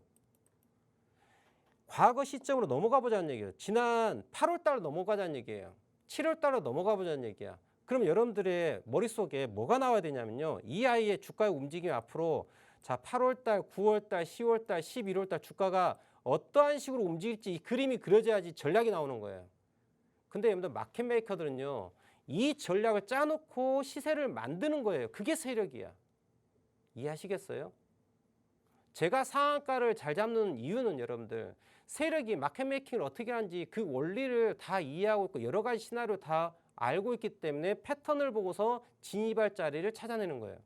과거 시점으로 넘어가 보자는 얘기예요. 지난 8월 달로 넘어가자는 얘기예요. 7월 달로 넘어가 보자는 얘기야. 그럼 여러분들의 머릿속에 뭐가 나와야 되냐면요. 이 아이의 주가의 움직임이 앞으로 자, 8월 달, 9월 달, 10월 달, 11월 달 주가가 어떠한 식으로 움직일지 이 그림이 그려져야지 전략이 나오는 거예요. 근데 여러분들 마켓 메이커들은요. 이 전략을 짜놓고 시세를 만드는 거예요. 그게 세력이야. 이해하시겠어요? 제가 상한가를 잘 잡는 이유는 여러분들 세력이 마켓 메이킹을 어떻게 하는지 그 원리를 다 이해하고 있고 여러 가지 시나리오 다 알고 있기 때문에 패턴을 보고서 진입할 자리를 찾아내는 거예요.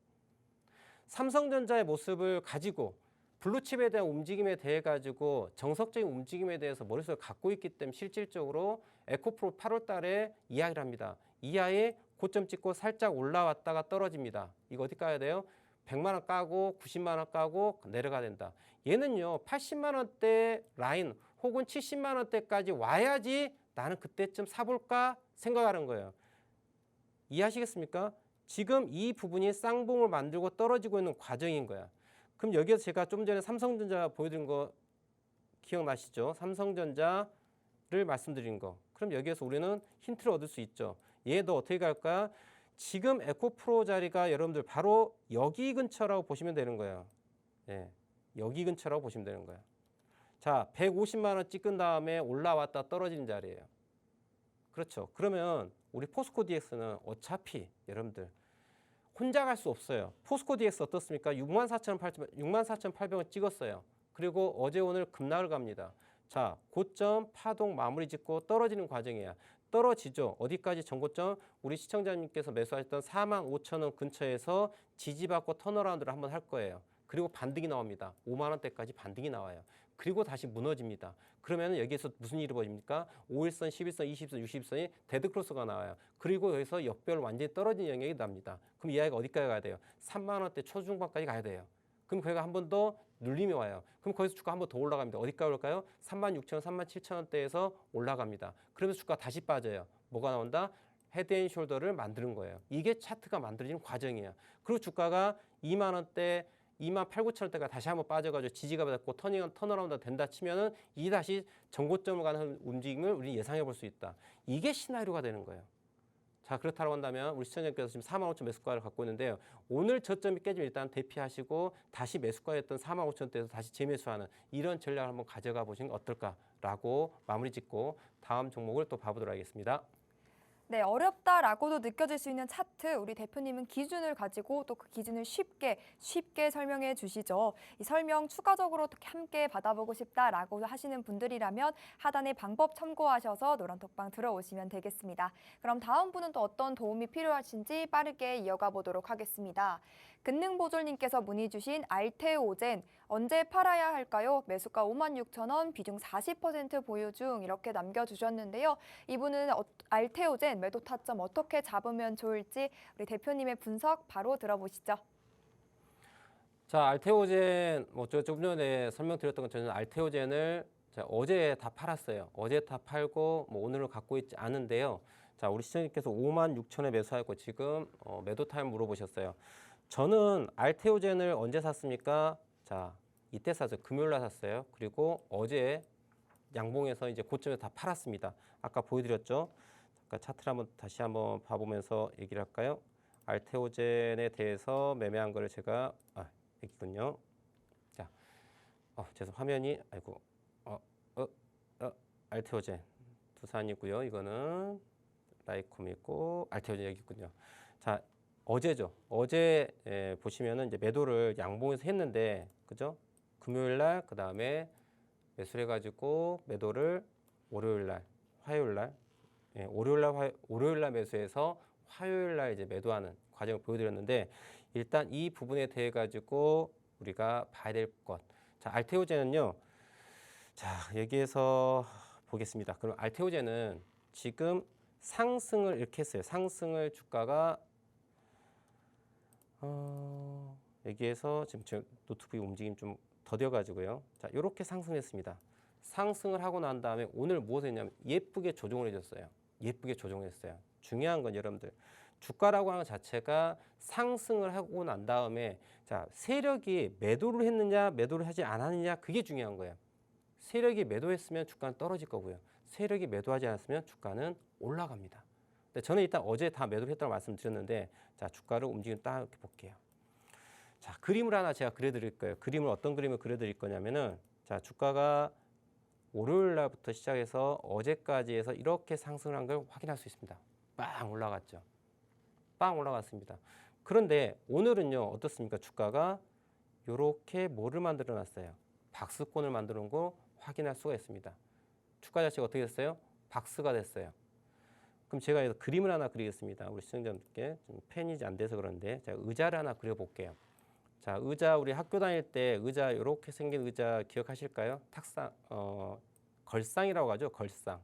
삼성전자의 모습을 가지고 블루칩에 대한 움직임에 대해 가지고 정석적인 움직임에 대해서 머릿속에 갖고 있기 때문에 실질적으로 에코프로 8월 달에 이야기를 합니다. 이하에 고점 찍고 살짝 올라왔다가 떨어집니다. 이거 어디 가야 돼요? 100만 원 까고 90만 원 까고 내려가야 된다. 얘는요 80만 원대 라인 혹은 70만 원대까지 와야지 나는 그때쯤 사볼까 생각하는 거예요. 이해하시겠습니까? 지금 이 부분이 쌍봉을 만들고 떨어지고 있는 과정인 거야. 그럼 여기에서 제가 좀 전에 삼성전자 보여드린 거 기억나시죠? 삼성전자를 말씀드린 거. 그럼 여기에서 우리는 힌트를 얻을 수 있죠. 얘도 어떻게 갈까? 지금 에코프로 자리가 여러분들 바로 여기 근처라고 보시면 되는 거예요. 예, 여기 근처라고 보시면 되는 거예요. 자, 150만 원 찍은 다음에 올라왔다 떨어지는 자리예요. 그렇죠. 그러면 우리 포스코 DX는 어차피 여러분들 혼자 갈 수 없어요. 포스코 DX 어떻습니까? 64,800원 찍었어요. 그리고 어제 오늘 급락을 갑니다. 자, 고점 파동 마무리 짓고 떨어지는 과정이야. 떨어지죠. 어디까지 전고점? 우리 시청자님께서 매수하셨던 45,000원 근처에서 지지받고 턴어라운드를 한번 할 거예요. 그리고 반등이 나옵니다. 5만 원대까지 반등이 나와요. 그리고 다시 무너집니다. 그러면 여기에서 무슨 일이 벌어집니까? 5일선, 11선, 20선, 60선이 데드크로스가 나와요. 그리고 여기서 역별 완전히 떨어진 영역이 납니다. 그럼 이 아이가 어디까지 가야 돼요? 3만 원대 초중반까지 가야 돼요. 그럼 거기가 한 번 더 눌림이 와요. 그럼 거기서 주가 한 번 더 올라갑니다. 어디까지 올까요? 36,000원, 37,000원대에서 올라갑니다. 그러면서 주가 다시 빠져요. 뭐가 나온다? 헤드앤숄더를 만드는 거예요. 이게 차트가 만들어지는 과정이에요. 그리고 주가가 2만 원대, 2만 8, 9천원대가 다시 한번 빠져가지고 지지가 받았고 턴어라운드 된다 치면은 이 다시 전고점을 가는 움직임을 우리 예상해 볼 수 있다. 이게 시나리오가 되는 거예요. 자, 그렇다고 한다면 우리 시청자님께서 지금 4만 5천 매수가를 갖고 있는데요. 오늘 저점이 깨지면 일단 대피하시고 다시 매수가였던 4만 5천대에서 다시 재매수하는 이런 전략을 한번 가져가 보시는 게 어떨까라고 마무리 짓고 다음 종목을 또 봐보도록 하겠습니다. 네, 어렵다라고도 느껴질 수 있는 차트, 우리 대표님은 기준을 가지고 또 그 기준을 쉽게 설명해 주시죠. 이 설명 추가적으로 어떻게 함께 받아보고 싶다라고 하시는 분들이라면 하단의 방법 참고하셔서 노란톡방 들어오시면 되겠습니다. 그럼 다음 분은 또 어떤 도움이 필요하신지 빠르게 이어가 보도록 하겠습니다. 근능보졸님께서 문의 주신 알테오젠, 언제 팔아야 할까요? 매수가 56,000원, 비중 40% 보유 중 이렇게 남겨주셨는데요. 이분은 알테오젠 매도 타점 어떻게 잡으면 좋을지 우리 대표님의 분석 바로 들어보시죠. 자, 알테오젠 조금 전에 설명드렸던 것처럼 알테오젠을 어제 다 팔았어요. 어제 다 팔고 오늘은 갖고 있지 않은데요. 자, 우리 시청자님께서 56,000에 매수하고 지금 매도 타임 물어보셨어요. 저는 알테오젠을 언제 샀습니까? 자, 이때 샀어요. 금요일 날 샀어요. 그리고 어제 양봉에서 이제 고점에서 다 팔았습니다. 아까 보여드렸죠? 잠깐 차트를 다시 한번 봐보면서 얘기를 할까요? 알테오젠에 대해서 매매한 거를 제가 여기군요. 자, 죄송 화면이 아이고 알테오젠 두산이고요. 이거는 라이콤이고 알테오젠 여기 있군요. 자, 어제죠. 어제 보시면은 이제 매도를 양봉에서 했는데, 그죠? 금요일 날 그 다음에 매수를 해가지고 매도를 월요일 날, 화요일 날, 월요일 날 매수해서 화요일 날 이제 매도하는 과정을 보여드렸는데, 일단 이 부분에 대해 가지고 우리가 봐야 될 것. 자, 알테오젠은요. 자, 여기에서 보겠습니다. 그럼 알테오젠은 지금 상승을 이렇게 했어요. 상승을 주가가 여기에서 지금 노트북이 움직임 좀 더뎌가지고요. 자, 이렇게 상승했습니다. 상승을 하고 난 다음에 오늘 무엇을 했냐면 예쁘게 조정을 해줬어요. 예쁘게 조정했어요. 중요한 건 여러분들 주가라고 하는 것 자체가 상승을 하고 난 다음에 자, 세력이 매도를 했느냐 매도를 하지 않았느냐 그게 중요한 거예요. 세력이 매도했으면 주가는 떨어질 거고요. 세력이 매도하지 않았으면 주가는 올라갑니다. 근데 저는 일단 어제 다 매도를 했다고 말씀드렸는데 자, 주가를 움직임 딱 이렇게 볼게요. 자, 그림을 하나 제가 그려드릴 거예요. 그림을 어떤 그림을 그려드릴 거냐면은 자, 주가가 월요일 날부터 시작해서 어제까지 해서 이렇게 상승을 한 걸 확인할 수 있습니다. 빵 올라갔죠. 빵 올라갔습니다. 그런데 오늘은요 어떻습니까? 주가가 이렇게 뭐를 만들어 놨어요? 박스권을 만들어 놓은 거 확인할 수가 있습니다. 주가 자체가 어떻게 됐어요? 박스가 됐어요. 그럼 제가 여기서 그림을 하나 그리겠습니다. 우리 시청자분들께 좀 펜이 안 돼서 그런데 제가 의자를 하나 그려볼게요. 자, 의자 우리 학교 다닐 때 의자 이렇게 생긴 의자 기억하실까요? 탁상, 걸상이라고 하죠. 걸상.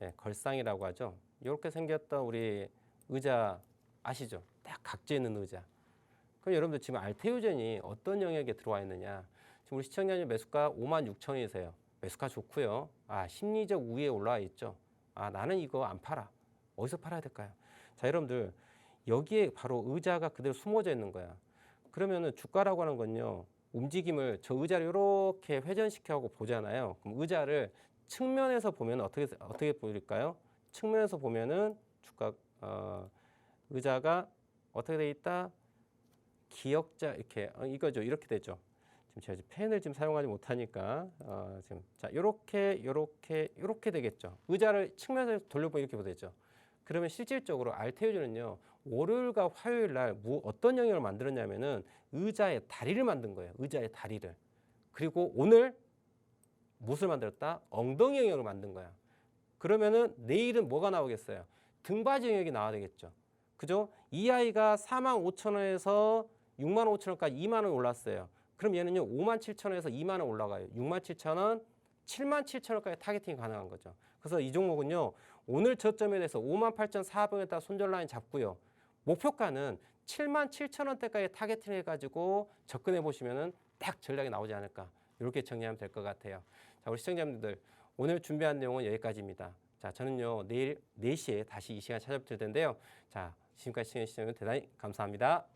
네, 걸상이라고 하죠. 이렇게 생겼던 우리 의자 아시죠? 딱 각져 있는 의자. 그럼 여러분들 지금 알테오젠이 어떤 영역에 들어와 있느냐? 지금 우리 시청자님 매수가 56,000원이세요. 매수가 좋고요. 심리적 우위에 올라와 있죠. 나는 이거 안 팔아. 어디서 팔아야 될까요? 자, 여러분들 여기에 바로 의자가 그대로 숨어져 있는 거야. 그러면은 주가라고 하는 건요. 움직임을 저 의자를 이렇게 회전시켜하고 보잖아요. 그럼 의자를 측면에서 보면 어떻게 보일까요? 측면에서 보면은 주가 의자가 어떻게 돼 있다? 기역자 이렇게 이거죠. 이렇게 되죠. 지금 제가 펜을 지금 사용하지 못하니까 지금 자 이렇게 되겠죠. 의자를 측면에서 돌려보면 이렇게 되죠. 그러면 실질적으로 알테오젠은요 월요일과 화요일 날 어떤 영역을 만들었냐면은 의자의 다리를 만든 거예요. 의자의 다리를. 그리고 오늘 무엇을 만들었다? 엉덩이 영역을 만든 거야. 그러면은 내일은 뭐가 나오겠어요? 등받이 영역이 나와야 되겠죠. 그죠? 이 아이가 45,000원에서 65,000원까지 2만 원 올랐어요. 그럼 얘는요 57,000원에서 2만 원 올라가요. 67,000원, 77,000원까지 타겟팅이 가능한 거죠. 그래서 이 종목은요 오늘 저점에 대해서 58,400원에다 손절 라인 잡고요. 목표가는 77,000원대까지 타겟팅 해가지고 접근해 보시면은 딱 전략이 나오지 않을까. 이렇게 정리하면 될 것 같아요. 자, 우리 시청자분들 오늘 준비한 내용은 여기까지입니다. 자, 저는요 내일 4시에 다시 이 시간 찾아뵐 텐데요. 자, 지금까지 시청해주신 대단히 감사합니다.